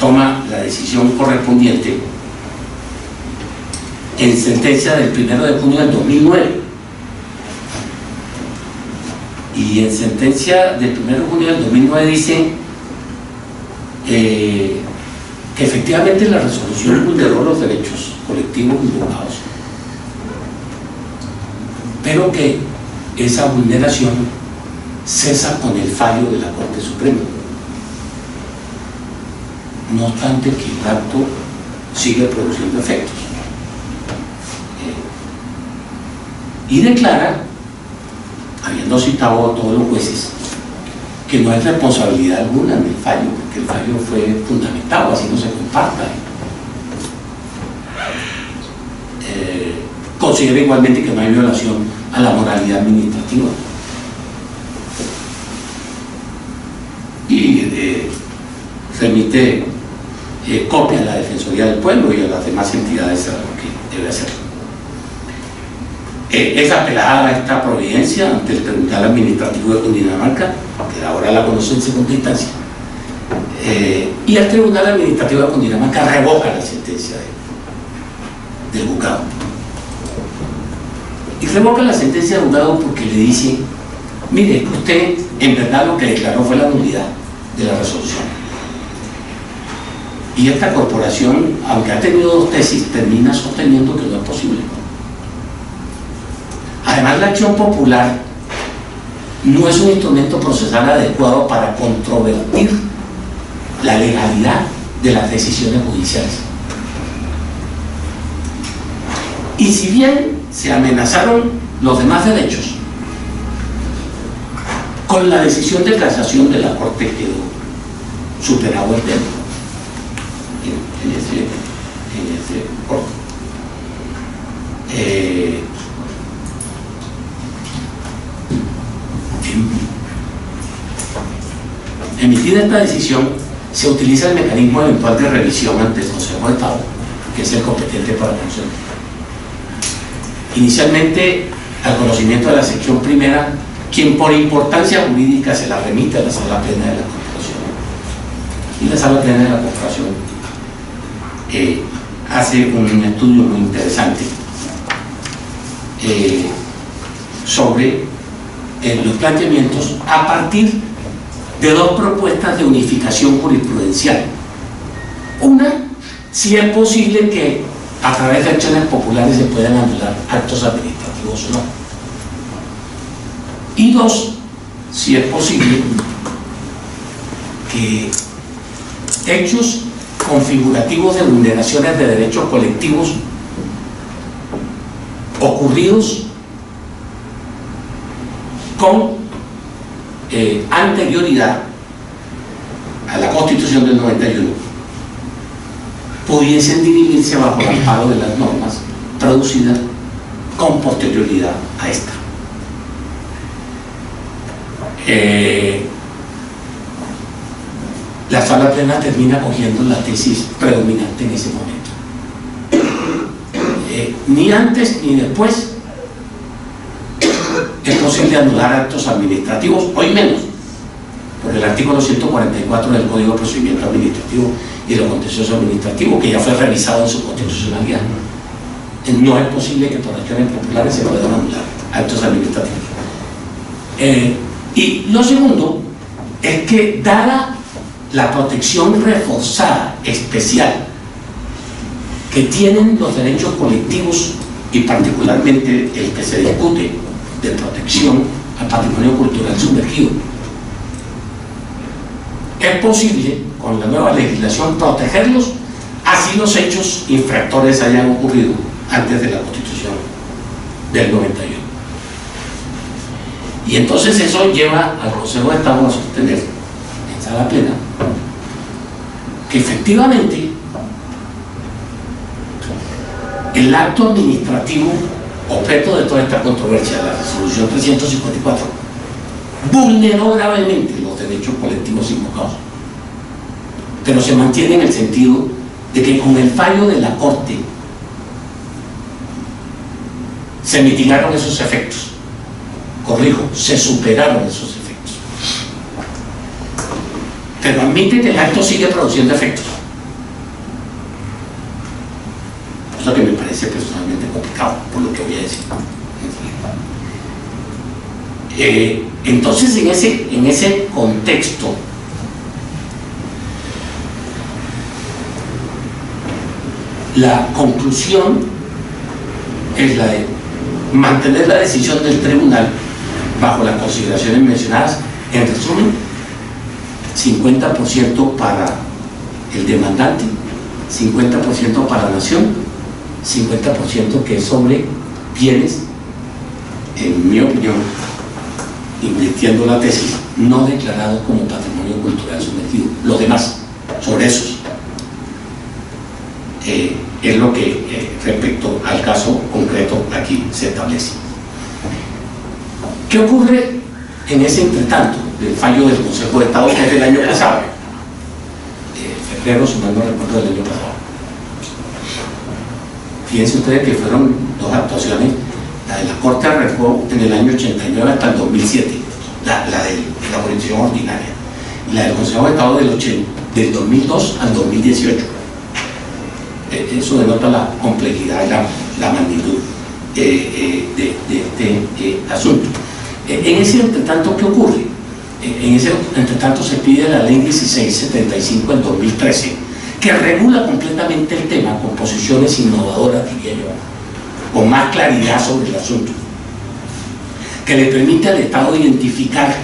toma la decisión correspondiente en sentencia del 1 de junio del 2009. Y en sentencia del 1 de junio del 2009 dice que efectivamente la resolución vulneró los derechos colectivos invocados, pero que esa vulneración cesa con el fallo de la Corte Suprema. No obstante que el acto sigue produciendo efectos. Y declara, habiendo citado a todos los jueces, que no hay responsabilidad alguna en el fallo, porque el fallo fue fundamentado, así no se comparta. Considera igualmente que no hay violación a la moralidad administrativa. Y remite copia a la Defensoría del Pueblo y a las demás entidades a lo que debe hacer. Es apelada esta providencia ante el Tribunal Administrativo de Cundinamarca, que ahora la conoce en segunda instancia, y el Tribunal Administrativo de Cundinamarca revoca la sentencia del juzgado. Y revoca la sentencia del juzgado porque le dice: mire, usted en verdad lo que declaró fue la nulidad de la resolución. Y esta corporación, aunque ha tenido dos tesis, termina sosteniendo que no es posible. Además, la acción popular no es un instrumento procesal adecuado para controvertir la legalidad de las decisiones judiciales. Y si bien se amenazaron los demás derechos, con la decisión de casación de la Corte quedó superado el tema en ese corte. Emitida esta decisión, se utiliza el mecanismo eventual de revisión ante el Consejo de Estado, que es el competente para conocer. Inicialmente, al conocimiento de la sección primera, quien por importancia jurídica se la remite a la Sala Plena de la Corporación. Y la Sala Plena de la Corporación hace un estudio muy interesante sobre los planteamientos a partir de dos propuestas de unificación jurisprudencial. Una, si es posible que a través de acciones populares se puedan anular actos administrativos o no. Y dos, si es posible que hechos configurativos de vulneraciones de derechos colectivos ocurridos con anterioridad a la Constitución del 91 pudiesen dirimirse bajo el amparo de las normas producidas con posterioridad a esta. La Sala Plena termina cogiendo la tesis predominante en ese momento. Ni antes ni después es posible anular actos administrativos, hoy menos, por el artículo 144 del Código de Procedimiento Administrativo y de lo contencioso administrativo, que ya fue revisado en su constitucionalidad. No es posible que por acciones populares se puedan anular actos administrativos. Y lo segundo es que, dada la protección reforzada, especial, que tienen los derechos colectivos y particularmente el que se discute de protección al patrimonio cultural sumergido, es posible con la nueva legislación protegerlos así los hechos infractores hayan ocurrido antes de la Constitución del 91. Y entonces eso lleva al Consejo de Estado a sostener en sala plena que efectivamente el acto administrativo objeto de toda esta controversia, la resolución 354, vulneró gravemente los derechos colectivos invocados, pero se mantiene en el sentido de que con el fallo de la Corte se mitigaron esos efectos, corrijo, se superaron esos efectos, pero admite que el acto sigue produciendo efectos. Es lo que me parece personalmente complicado, por lo que voy a decir. Entonces, en ese contexto, la conclusión es la de mantener la decisión del tribunal bajo las consideraciones mencionadas. En resumen, 50% para el demandante, 50% para la nación, 50% que es sobre bienes, en mi opinión, invirtiendo la tesis, no declarados como patrimonio cultural sumergido. Los demás, sobre esos, es lo que respecto al caso concreto aquí se establece. ¿Qué ocurre en ese entretanto del fallo del Consejo de Estado, que es del año pasado? Febrero, si mal no recuerdo, del año pasado. Fíjense ustedes que fueron dos actuaciones, la de la Corte arrancó en el año 89 hasta el 2007, la de la jurisdicción ordinaria, y la del Consejo de Estado del 2002 al 2018. Eso denota la complejidad y la magnitud de este asunto. En ese entretanto, ¿qué ocurre? En ese entretanto se pide la Ley 1675 del 2013, que regula completamente el tema con posiciones innovadoras, diría yo, con más claridad sobre el asunto, que le permite al Estado identificar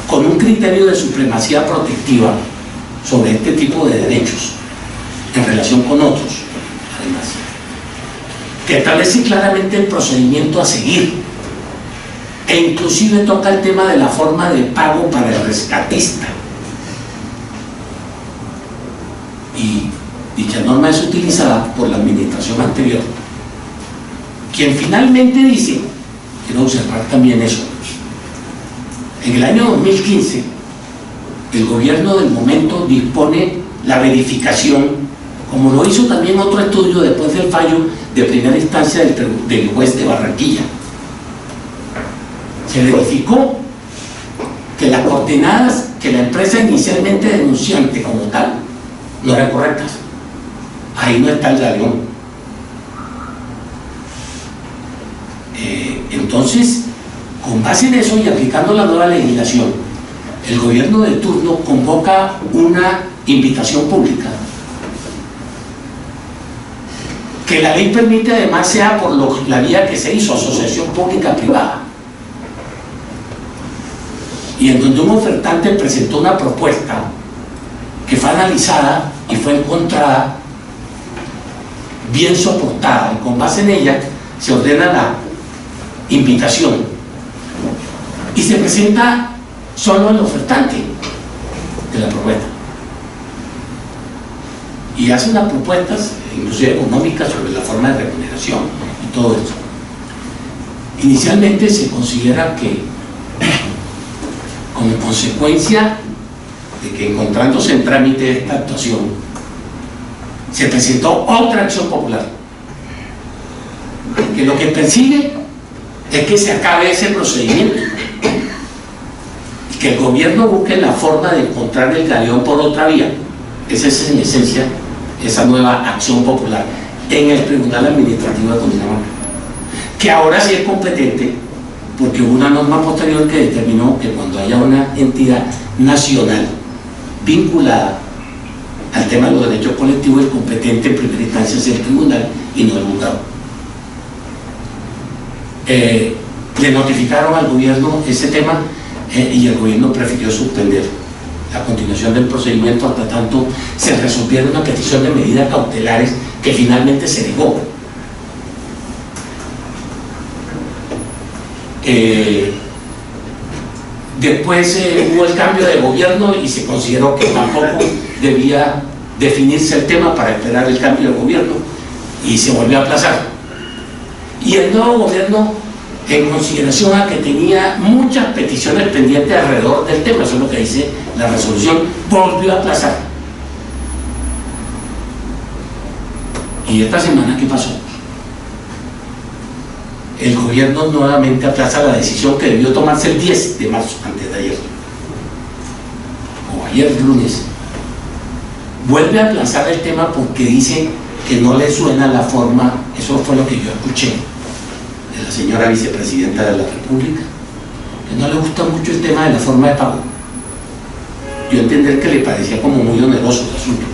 con un criterio de supremacía protectiva sobre este tipo de derechos en relación con otros, además, que establece claramente el procedimiento a seguir e inclusive toca el tema de la forma de pago para el rescatista. Y dicha norma es utilizada por la administración anterior, quien finalmente dice, quiero observar también eso, en el año 2015 el gobierno del momento dispone la verificación, como lo hizo también otro estudio después del fallo de primera instancia del juez de Barranquilla. Se verificó que las coordenadas que la empresa inicialmente denunciante como tal no eran correctas. Ahí no está el galeón. Entonces, con base en eso y aplicando la nueva legislación, el gobierno de turno convoca una invitación pública que la ley permite, además sea por la vía que se hizo, asociación pública-privada, y en donde un ofertante presentó una propuesta que fue analizada y fue encontrada bien soportada, y con base en ella se ordena la invitación y se presenta solo el ofertante de la propuesta y hace unas propuestas inclusive económicas sobre la forma de remuneración y todo eso. Inicialmente se considera que como consecuencia de que, encontrándose en trámite esta actuación, se presentó otra acción popular que lo que persigue es que se acabe ese procedimiento y que el gobierno busque la forma de encontrar el galeón por otra vía. Esa es en esencia esa nueva acción popular en el Tribunal Administrativo de Cundinamarca, que ahora sí es competente porque hubo una norma posterior que determinó que cuando haya una entidad nacional vinculada al tema de los derechos colectivos, el competente en primera instancia es el tribunal y no el juzgado. Le notificaron al gobierno ese tema y el gobierno prefirió suspender la continuación del procedimiento hasta tanto se resolviera una petición de medidas cautelares que finalmente se negó. Después hubo el cambio de gobierno y se consideró que tampoco debía definirse el tema para esperar el cambio de gobierno y se volvió a aplazar. Y el nuevo gobierno, en consideración a que tenía muchas peticiones pendientes alrededor del tema, eso es lo que dice la resolución, volvió a aplazar. ¿Y esta semana qué pasó? El gobierno nuevamente aplaza la decisión que debió tomarse el 10 de marzo, antes de ayer, o ayer lunes. Vuelve a aplazar el tema porque dice que no le suena la forma, eso fue lo que yo escuché de la señora vicepresidenta de la República, que no le gusta mucho el tema de la forma de pago. Yo entender que le parecía como muy oneroso el asunto.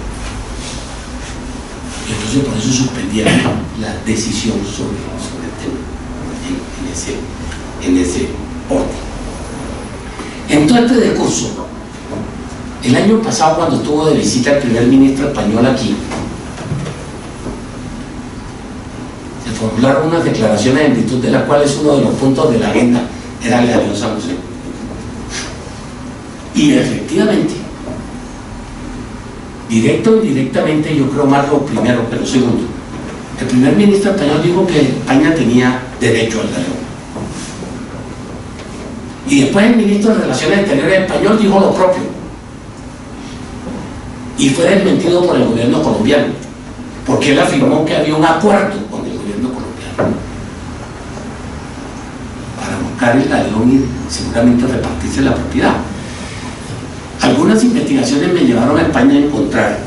Y entonces por eso suspendieron la decisión sobre el tema en ese orden. En todo este discurso, el año pasado, cuando estuvo de visita el primer ministro español aquí, se formularon unas declaraciones en virtud de las cuales uno de los puntos de la agenda era el galeón San José. Y efectivamente, directo o indirectamente, yo creo más lo primero que lo segundo. El primer ministro español dijo que España tenía derecho al galeón. Y después el ministro de Relaciones Exteriores español dijo lo propio. Y fue desmentido por el gobierno colombiano, porque él afirmó que había un acuerdo con el gobierno colombiano para buscar el galeón y seguramente repartirse la propiedad. Algunas investigaciones me llevaron a España a encontrar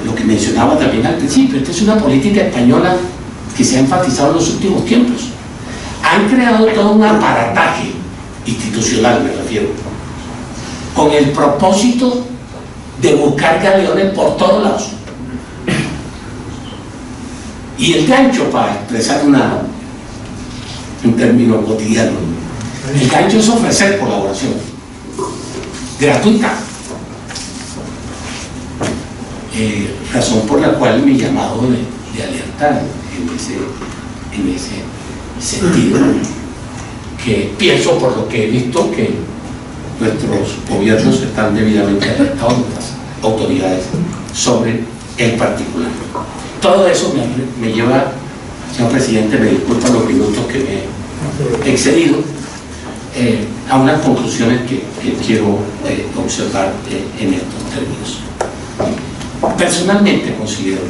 lo que mencionaba también al principio. Esta es una política española que se ha enfatizado en los últimos tiempos. Han creado todo un aparataje institucional, me refiero, con el propósito de buscar galeones por todos lados. Y el gancho, para expresar un término cotidiano, el gancho es ofrecer colaboración gratuita, razón por la cual mi llamado de alertar en ese sentido, que pienso, por lo que he visto, que nuestros gobiernos están debidamente alertados, nuestras autoridades, sobre el particular. Todo eso me lleva, señor presidente, me disculpa los minutos que me he excedido, a unas conclusiones que quiero observar en estos términos. Personalmente considero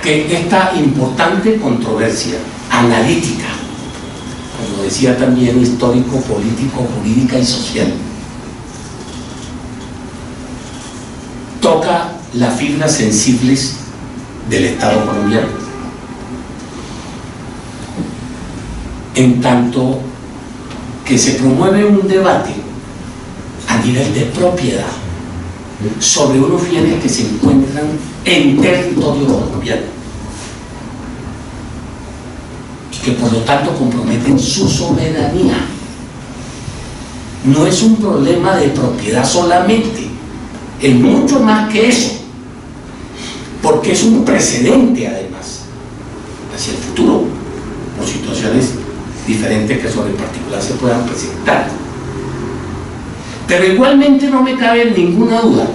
que esta importante controversia analítica, como decía también, histórico, político, jurídica y social, toca las fibras sensibles del Estado colombiano, en tanto que se promueve un debate a nivel de propiedad sobre unos bienes que se encuentran en territorio colombiano y que por lo tanto comprometen su soberanía. No es un problema de propiedad solamente, es mucho más que eso, porque es un precedente además hacia el futuro por situaciones diferentes que sobre el particular se puedan presentar. Pero igualmente no me cabe ninguna duda,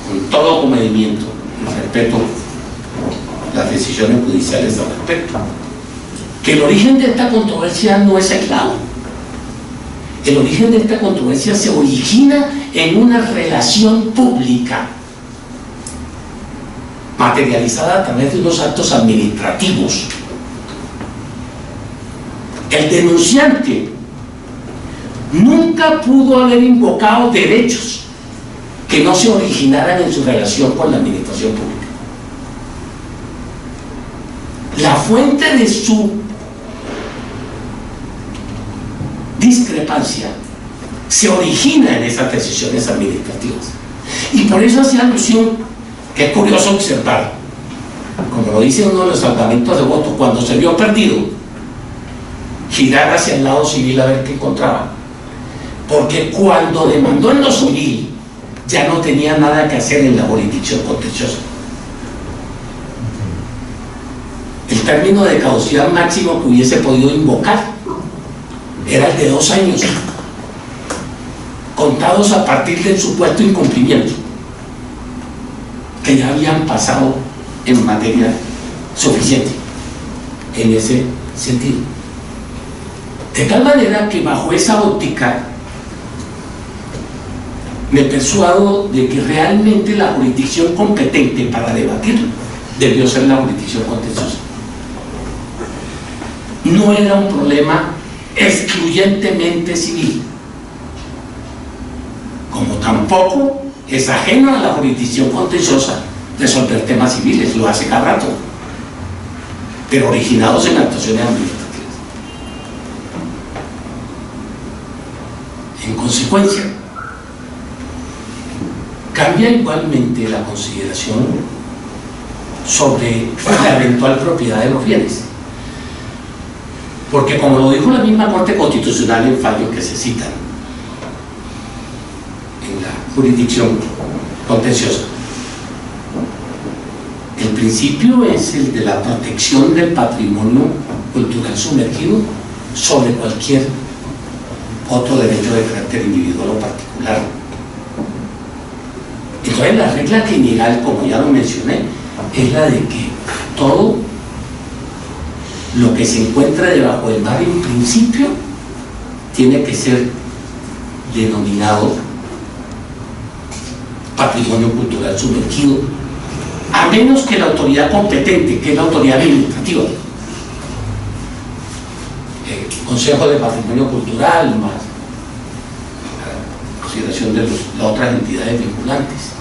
con todo comedimiento y respeto las decisiones judiciales al respecto, que el origen de esta controversia no es aislado. El origen de esta controversia se origina en una relación pública materializada a través de unos actos administrativos El denunciante nunca pudo haber invocado derechos que no se originaran en su relación con la administración pública. La fuente de su discrepancia se origina en esas decisiones administrativas. Y por eso hacía alusión, que es curioso observar, como lo dice uno de los salvamentos de voto, cuando se vio perdido, girar hacia el lado civil a ver qué encontraba. Porque cuando demandó en lo civil, ya no tenía nada que hacer en la jurisdicción contenciosa. El término de caducidad máximo que hubiese podido invocar era el de 2 años, contados a partir del supuesto incumplimiento, que ya habían pasado en materia suficiente en ese sentido. De tal manera que bajo esa óptica me persuado de que realmente la jurisdicción competente para debatirlo debió ser la jurisdicción contenciosa. No era un problema excluyentemente civil, como tampoco es ajeno a la jurisdicción contenciosa resolver temas civiles, lo hace cada rato, pero originados en actuaciones administrativas. En consecuencia, cambia igualmente la consideración sobre la eventual propiedad de los bienes, porque como lo dijo la misma Corte Constitucional en fallos que se citan en la jurisdicción contenciosa, el principio es el de la protección del patrimonio cultural sumergido sobre cualquier otro derecho de carácter individual o particular. Entonces la regla general, como ya lo mencioné, es la de que todo lo que se encuentra debajo del mar en principio tiene que ser denominado patrimonio cultural sumergido, a menos que la autoridad competente, que es la autoridad administrativa, el Consejo de Patrimonio Cultural, más la consideración de las otras entidades vinculantes,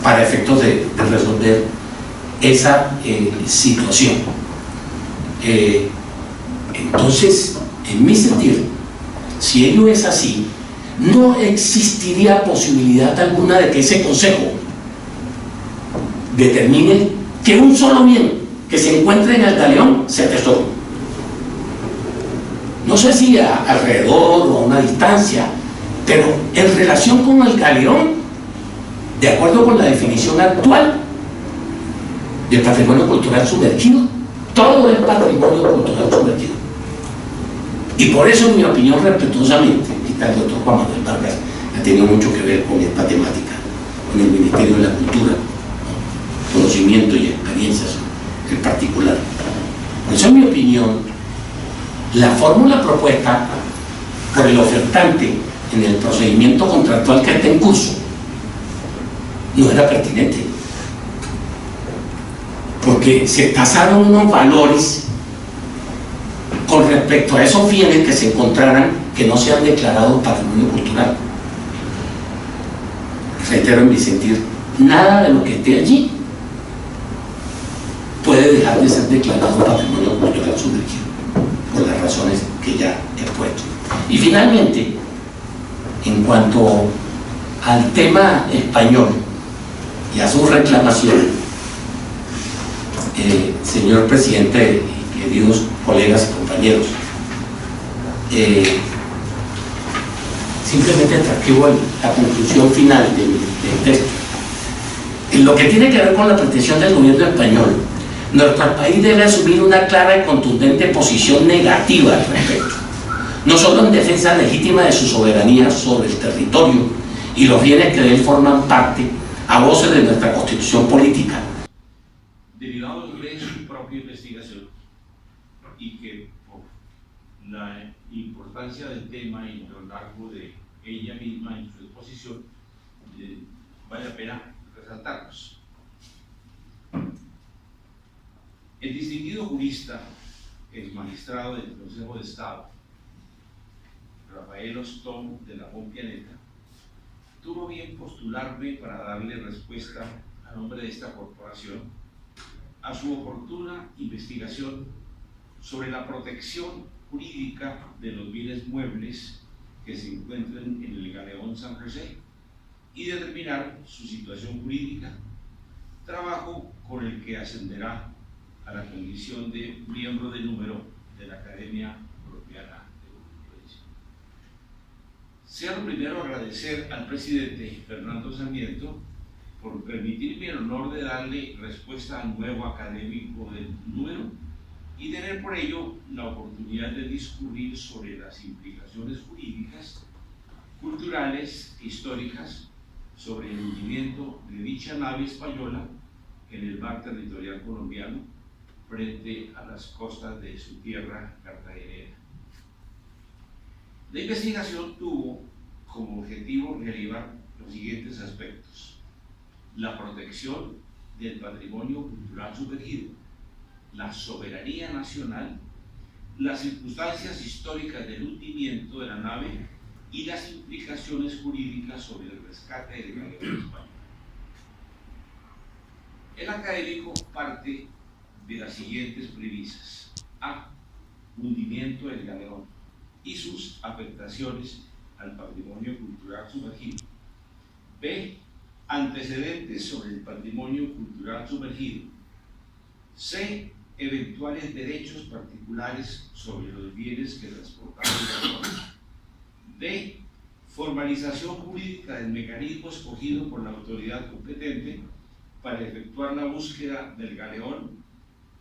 para efectos de resolver esa situación. Entonces, en mi sentir, si ello es así, no existiría posibilidad alguna de que ese consejo determine que un solo bien que se encuentre en el galeón se atesore. No sé si alrededor o a una distancia, pero en relación con el galeón, de acuerdo con la definición actual del patrimonio cultural sumergido, todo es patrimonio cultural sumergido. Y por eso, en mi opinión, respetuosamente, y el doctor Juan Manuel Vargas ha tenido mucho que ver con esta temática, con el Ministerio de la Cultura, conocimiento y experiencias en particular. Por eso, en mi opinión, la fórmula propuesta por el ofertante en el procedimiento contractual que está en curso no era pertinente, porque se tasaron unos valores con respecto a esos bienes que se encontraran que no se han declarado patrimonio cultural. Reitero, en mi sentir, nada de lo que esté allí puede dejar de ser declarado patrimonio cultural sumergido, por las razones que ya he puesto. Y finalmente, en cuanto al tema español y a su reclamación, señor presidente y queridos colegas y compañeros, simplemente transcribo la conclusión final del texto. En lo que tiene que ver con la pretensión del gobierno español, nuestro país debe asumir una clara y contundente posición negativa al respecto, no solo en defensa legítima de su soberanía sobre el territorio y los bienes que de él forman parte, a voces de nuestra constitución política, derivados de su propia investigación, y que por la importancia del tema y lo largo de ella misma en su exposición, vale la pena resaltarlos. El distinguido jurista ex magistrado del Consejo de Estado, Rafael Ostón de la Pompianeta, tuvo bien postularme para darle respuesta a nombre de esta corporación a su oportuna investigación sobre la protección jurídica de los bienes muebles que se encuentran en el Galeón San José y determinar su situación jurídica, trabajo con el que ascenderá a la condición de miembro de número de la Academia Colombiana de Jurisprudencia. Sea lo primero agradecer al presidente Fernando Sarmiento por permitirme el honor de darle respuesta al nuevo académico del número y tener por ello la oportunidad de discurrir sobre las implicaciones jurídicas, culturales e históricas sobre el hundimiento de dicha nave española en el mar territorial colombiano frente a las costas de su tierra cartagenera. La investigación tuvo como objetivo realizar los siguientes aspectos: la protección del patrimonio cultural sumergido, la soberanía nacional, las circunstancias históricas del hundimiento de la nave y las implicaciones jurídicas sobre el rescate del galeón español. El académico parte de las siguientes premisas: A. Hundimiento del galeón y sus afectaciones al patrimonio cultural sumergido. B. Antecedentes sobre el patrimonio cultural sumergido. C. Eventuales derechos particulares sobre los bienes que transportaban el galeón. D. Formalización jurídica del mecanismo escogido por la autoridad competente para efectuar la búsqueda del galeón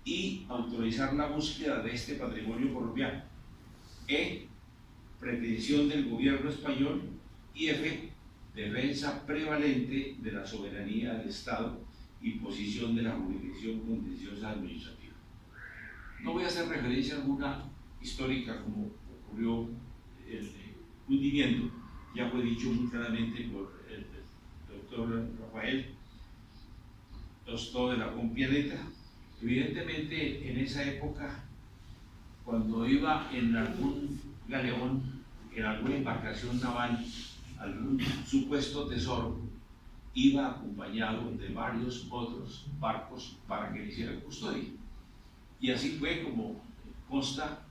y autorizar la búsqueda de este patrimonio colombiano. E. Pretensión del gobierno español. Y F. Defensa prevalente de la soberanía del Estado y posición de la jurisdicción contenciosa administrativa. No voy a hacer referencia alguna histórica como ocurrió el hundimiento, ya fue dicho muy claramente por el doctor Rafael Ostón de la Pompianeta. Evidentemente, en esa época, cuando iba en algún galeón, en alguna embarcación naval, algún supuesto tesoro, iba acompañado de varios otros barcos para que le hicieran custodia. Y así fue como consta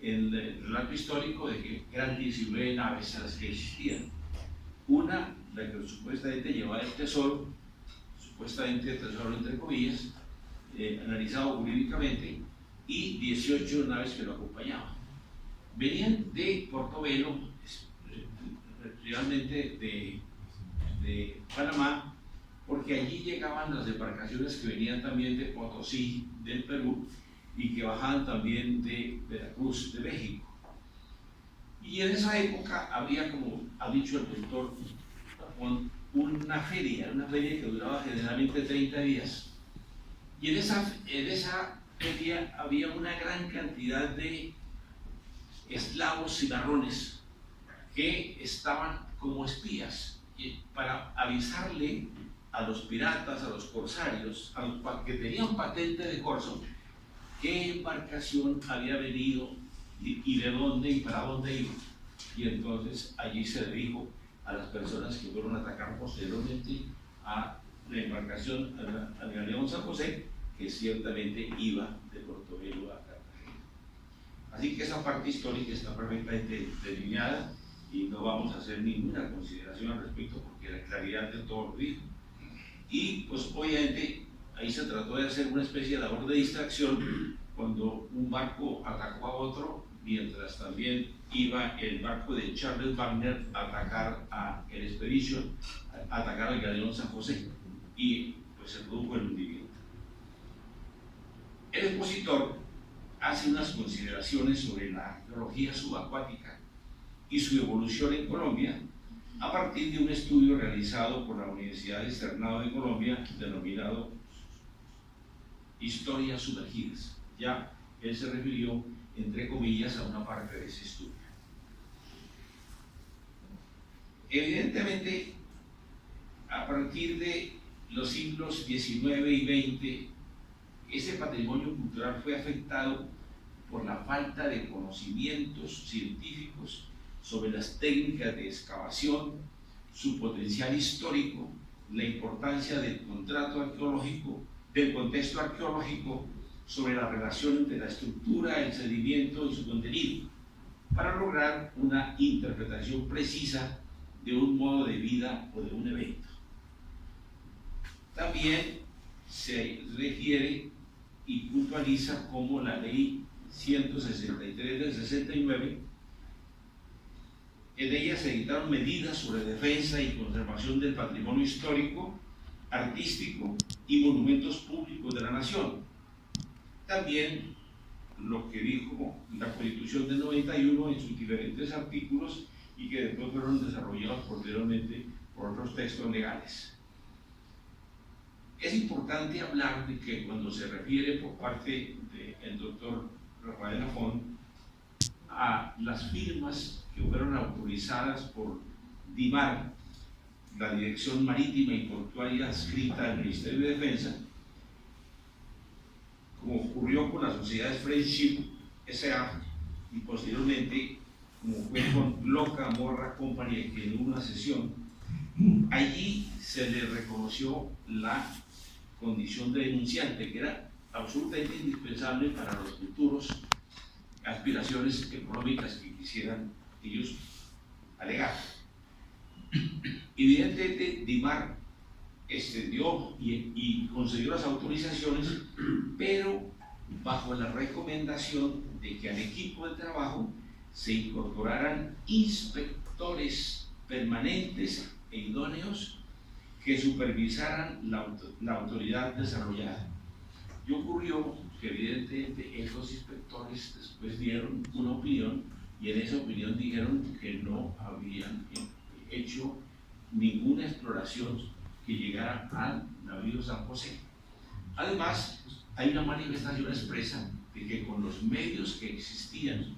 en el relato histórico de que eran 19 naves a las que existían. Una, la que supuestamente llevaba el tesoro, supuestamente tesoro entre comillas, analizado jurídicamente, y 18 naves que lo acompañaban. Venían de Portobelo, realmente de Panamá, porque allí llegaban las embarcaciones que venían también de Potosí, del Perú, y que bajaban también de Veracruz, de México. Y en esa época había, como ha dicho el doctor, una feria que duraba generalmente 30 días. Y en esa feria había una gran cantidad de esclavos cimarrones que estaban como espías para avisarle a los piratas, a los corsarios, a los que tenían patente de corso, qué embarcación había venido y de dónde y para dónde iba. Y entonces allí se le dijo a las personas que fueron a atacar posteriormente a la embarcación, al galeón San José, que ciertamente iba de Portobelo a Cartagena. Así que esa parte histórica está perfectamente delineada y no vamos a hacer ninguna consideración al respecto porque la claridad de todo lo dijo. Y pues obviamente ahí se trató de hacer una especie de labor de distracción cuando un barco atacó a otro, mientras también iba el barco de Charles Wagner a atacar a el Expedition, a atacar al galeón San José, y pues se produjo el hundimiento. El expositor hace unas consideraciones sobre la geología subacuática y su evolución en Colombia a partir de un estudio realizado por la Universidad Externado de Colombia denominado Historias Sumergidas. Ya él se refirió, entre comillas, a una parte de ese estudio. Evidentemente, a partir de los siglos XIX y XX, ese patrimonio cultural fue afectado por la falta de conocimientos científicos sobre las técnicas de excavación, su potencial histórico, la importancia del contexto arqueológico sobre la relación entre la estructura, el sedimento y su contenido, para lograr una interpretación precisa de un modo de vida o de un evento. También se refiere y puntualiza cómo la ley 163 del 69, en ella se dictaron medidas sobre defensa y conservación del patrimonio histórico, artístico y monumentos públicos de la nación. También lo que dijo la Constitución del 91 en sus diferentes artículos y que después fueron desarrollados posteriormente por otros textos legales. Es importante hablar de que cuando se refiere por parte del doctor Rafael Lafont a las firmas que fueron autorizadas por DIMAR, la Dirección Marítima y Portuaria adscrita al Ministerio de Defensa, como ocurrió con las sociedades Friendship S.A. y posteriormente como fue con Loca Morra Company, que en una sesión allí se le reconoció la condición de denunciante, que era absolutamente indispensable para los futuros aspiraciones económicas que quisieran ellos alegar. Evidentemente, DIMAR extendió y concedió las autorizaciones, pero bajo la recomendación de que al equipo de trabajo se incorporaran inspectores permanentes e idóneos que supervisaran la autoridad desarrollada. Y ocurrió que evidentemente esos inspectores después dieron una opinión y en esa opinión dijeron que no habían hecho ninguna exploración que llegara al navío San José. Además, hay una manifestación expresa de que con los medios que existían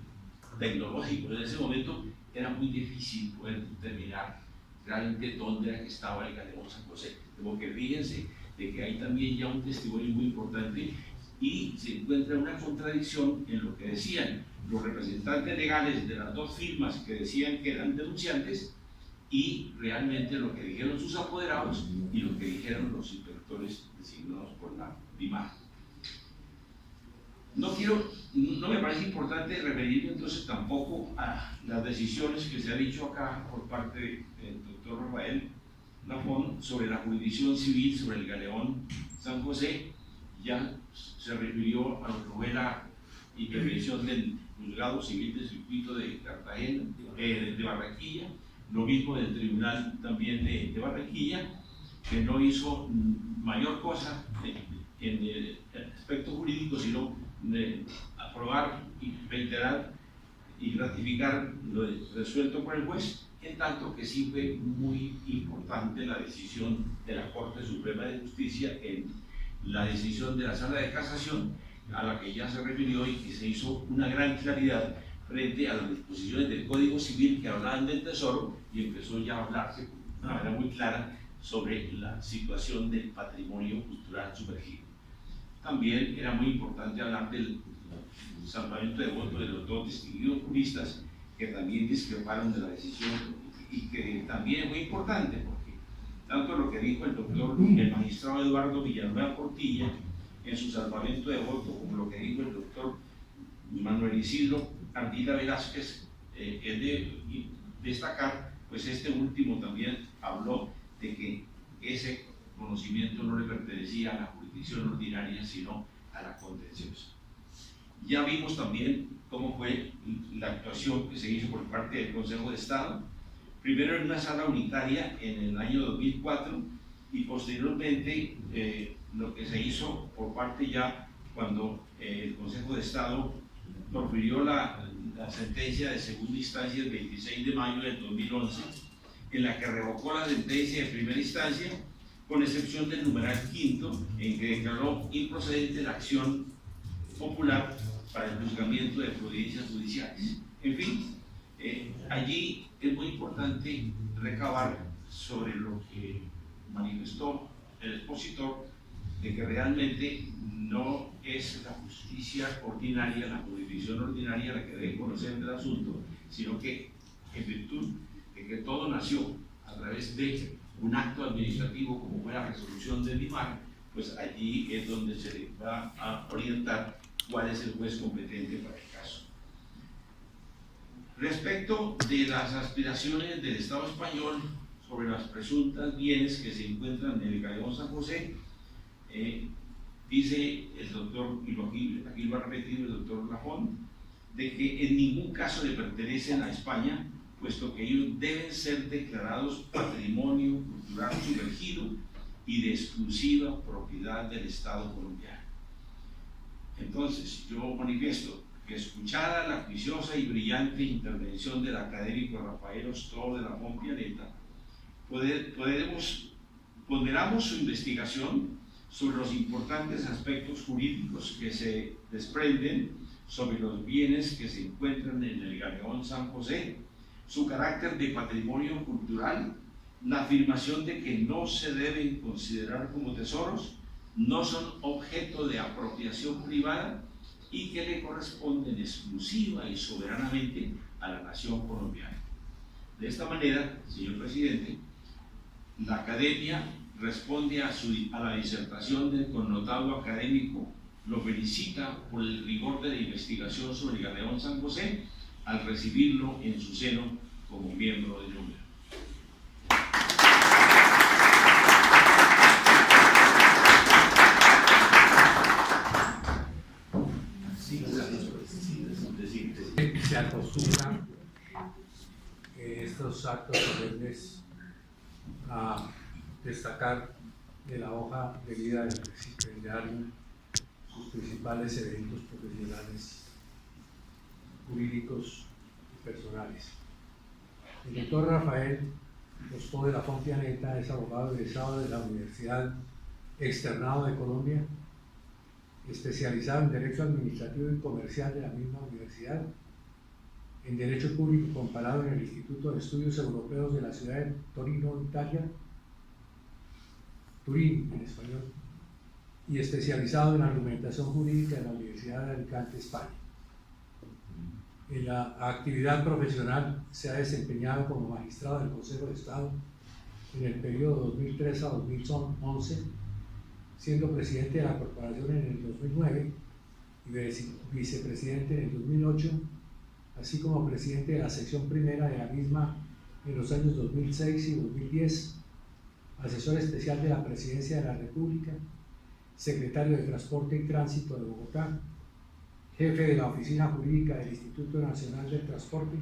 tecnológicos en ese momento era muy difícil poder determinar realmente dónde era que estaba el galeón San José. Porque fíjense de que hay también ya un testimonio muy importante y se encuentra una contradicción en lo que decían los representantes legales de las dos firmas que decían que eran denunciantes y realmente lo que dijeron sus apoderados y lo que dijeron los inspectores designados por la DIMAR. No me parece importante referirme entonces tampoco a las decisiones que se ha dicho acá por parte del doctor Rafael Lafont sobre la jurisdicción civil sobre el galeón San José. Ya se refirió a lo que fue la intervención del juzgado civil del circuito de Cartagena, de Barranquilla, lo mismo del tribunal también de Barranquilla, que no hizo mayor cosa en el aspecto jurídico, sino de aprobar y reiterar y ratificar lo resuelto por el juez, en tanto que sí fue muy importante la decisión de la Corte Suprema de Justicia en la decisión de la Sala de Casación, a la que ya se refirió y que se hizo una gran claridad frente a las disposiciones del Código Civil que hablaban del tesoro y empezó ya a hablarse de una manera muy clara sobre la situación del patrimonio cultural sumergido. También era muy importante hablar del salvamento de votos de los dos distinguidos juristas que también discreparon de la decisión y que también es muy importante porque tanto lo que dijo el magistrado Eduardo Villanueva Portilla en su salvamento de voto como lo que dijo el doctor Manuel Isidro Ardila Velázquez es de destacar, pues este último también habló de que ese conocimiento no le pertenecía a la jurisdicción ordinaria sino a la contenciosa. Ya vimos también cómo fue la actuación que se hizo por parte del Consejo de Estado, primero en una sala unitaria en el año 2004 y posteriormente lo que se hizo por parte ya cuando el Consejo de Estado profirió la sentencia de segunda instancia el 26 de mayo del 2011, en la que revocó la sentencia de primera instancia, con excepción del numeral quinto, en que declaró improcedente la acción popular para el juzgamiento de providencias judiciales. En fin, allí es muy importante recabar sobre lo que manifestó el expositor de que realmente no es la justicia ordinaria, la jurisdicción ordinaria la que debe conocer del asunto, sino que en virtud de que todo nació a través de un acto administrativo como fue la resolución del DIMAR, pues allí es donde se le va a orientar cuál es el juez competente para el caso. Respecto de las aspiraciones del Estado español sobre las presuntas bienes que se encuentran en el Galeón San José, dice el doctor, y aquí lo ha repetido el doctor Lafont, de que en ningún caso le pertenecen a España, puesto que ellos deben ser declarados patrimonio cultural sumergido y de exclusiva propiedad del Estado colombiano. Entonces, yo manifiesto que escuchada la juiciosa y brillante intervención del académico Rafael Ostó de la Font Pianeta, ponderamos su investigación sobre los importantes aspectos jurídicos que se desprenden sobre los bienes que se encuentran en el Galeón San José, su carácter de patrimonio cultural, la afirmación de que no se deben considerar como tesoros, no son objeto de apropiación privada y que le corresponden exclusiva y soberanamente a la nación colombiana. De esta manera, señor presidente, la Academia responde a la disertación del connotado académico, lo felicita por el rigor de la investigación sobre el Galeón San José al recibirlo en su seno como miembro del número. Se acostumbra en estos actos solemnes a destacar de la hoja de vida del stipendiario sus principales eventos profesionales, jurídicos y personales. El doctor Rafael Ostó de la Font Pianeta es abogado egresado de la Universidad Externado de Colombia, especializado en Derecho Administrativo y Comercial de la misma universidad, en Derecho Público Comparado en el Instituto de Estudios Europeos de la ciudad de Torino, Italia, Turín en español, y especializado en Argumentación Jurídica en la Universidad de Alicante, España. En la actividad profesional se ha desempeñado como magistrado del Consejo de Estado en el periodo 2003 a 2011, siendo presidente de la corporación en el 2009 y vicepresidente en el 2008, así como presidente de la sección primera de la misma en los años 2006 y 2010, asesor especial de la Presidencia de la República, secretario de Transporte y Tránsito de Bogotá, jefe de la Oficina Jurídica del Instituto Nacional del Transporte,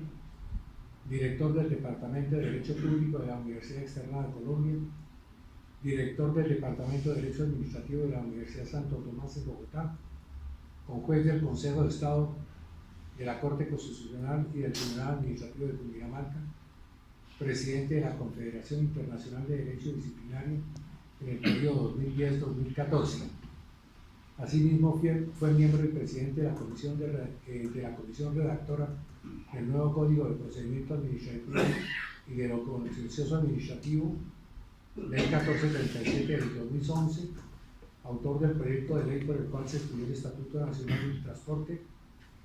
director del Departamento de Derecho Público de la Universidad Externada de Colombia, director del Departamento de Derecho Administrativo de la Universidad Santo Tomás de Bogotá, conjuez del Consejo de Estado de la Corte Constitucional y del Tribunal Administrativo de Cundinamarca, presidente de la Confederación Internacional de Derecho Disciplinario en el periodo 2010-2014. Asimismo, fue miembro y presidente de la comisión redactora del nuevo Código de Procedimiento Administrativo y de lo Contencioso Administrativo, Ley 1437 del 2011, autor del proyecto de ley por el cual se estudió el Estatuto Nacional del Transporte,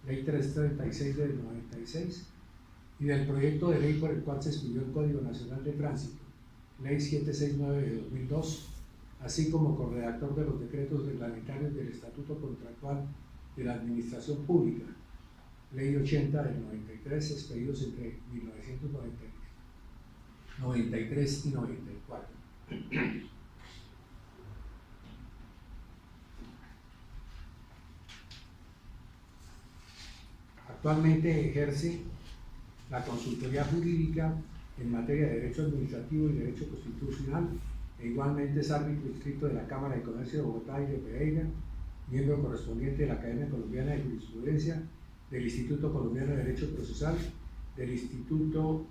Ley 336 del 96, y del proyecto de ley por el cual se estudió el Código Nacional de Tránsito, Ley 769 de 2002, así como corredactor de los decretos reglamentarios del Estatuto Contractual de la Administración Pública, Ley 80 del 93, expedidos entre 1993 y 94. Actualmente ejerce la consultoría jurídica en materia de Derecho Administrativo y Derecho Constitucional, e igualmente es árbitro inscrito de la Cámara de Comercio de Bogotá y de Pereira, miembro correspondiente de la Academia Colombiana de Jurisprudencia, del Instituto Colombiano de Derecho Procesal, del Instituto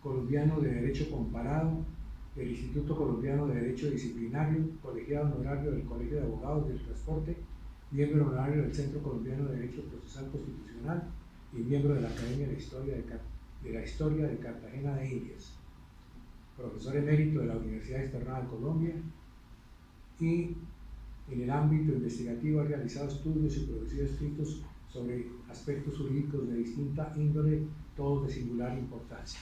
Colombiano de Derecho Comparado, del Instituto Colombiano de Derecho Disciplinario, colegiado honorario del Colegio de Abogados del Transporte, miembro honorario del Centro Colombiano de Derecho Procesal Constitucional y miembro de la Academia de la Historia de Cartagena de Indias, profesor emérito de la Universidad Externada de Colombia y En el ámbito investigativo ha realizado estudios y producido escritos sobre aspectos jurídicos de distinta índole, todos de singular importancia.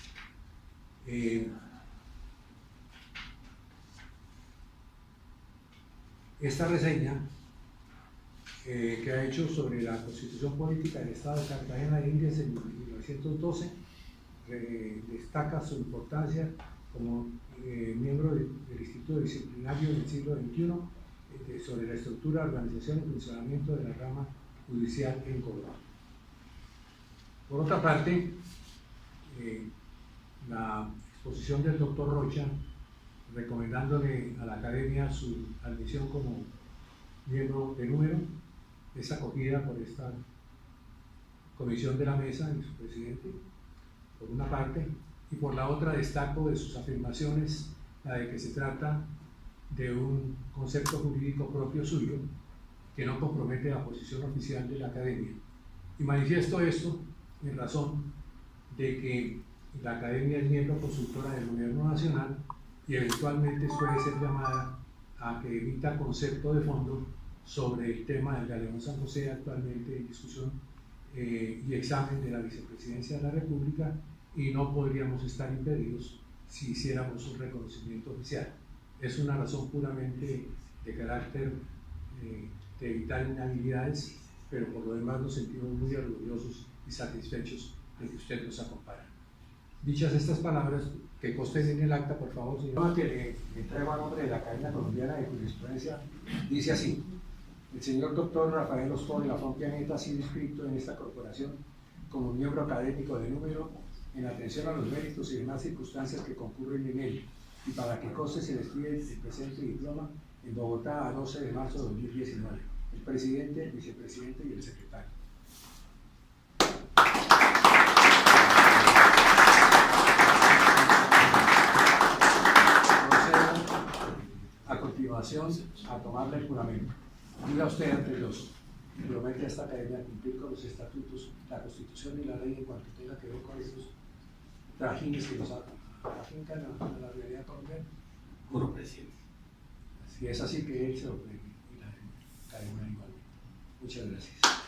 Esta reseña que ha hecho sobre la Constitución Política del Estado de Cartagena de Indias en 1912 destaca su importancia como miembro del Instituto Disciplinario del siglo XXI sobre la estructura, organización y funcionamiento de la rama judicial en Córdoba. Por otra parte, la exposición del doctor Rocha, recomendándole a la Academia su admisión como miembro de número, es acogida por esta comisión de la mesa y su presidente, por una parte, y por la otra destaco de sus afirmaciones la de que se trata de un concepto jurídico propio suyo que no compromete la posición oficial de la Academia. Y manifiesto esto en razón de que la Academia es miembro consultora del Gobierno Nacional y eventualmente puede ser llamada a que emita concepto de fondo sobre el tema del Galeón San José, actualmente en discusión y examen de la Vicepresidencia de la República, y no podríamos estar impedidos si hiciéramos un reconocimiento oficial. Es una razón puramente de carácter de evitar inhabilidades, pero por lo demás nos sentimos muy orgullosos y satisfechos de que usted nos acompañe. Dichas estas palabras, que consten en el acta, por favor, señor, que le entrego a nombre de la Academia Colombiana de Jurisprudencia, dice así: el señor doctor Rafael Ostón Lafón Pianeta ha sido inscrito en esta corporación como miembro académico de número en atención a los méritos y demás circunstancias que concurren en él, y para que conste se le escribe el presente diploma en Bogotá a 12 de marzo de 2019. El presidente, el vicepresidente y el secretario. Procedo a continuación a tomarle el juramento. Diga usted ante Dios, promete a esta Academia cumplir con los estatutos, la Constitución y la ley en cuanto tenga que ver con estos trajines que nos afincan a la realidad colombiana. Juro, presidente. Si es así, que él se lo premie y la Academia igualmente. Muchas gracias.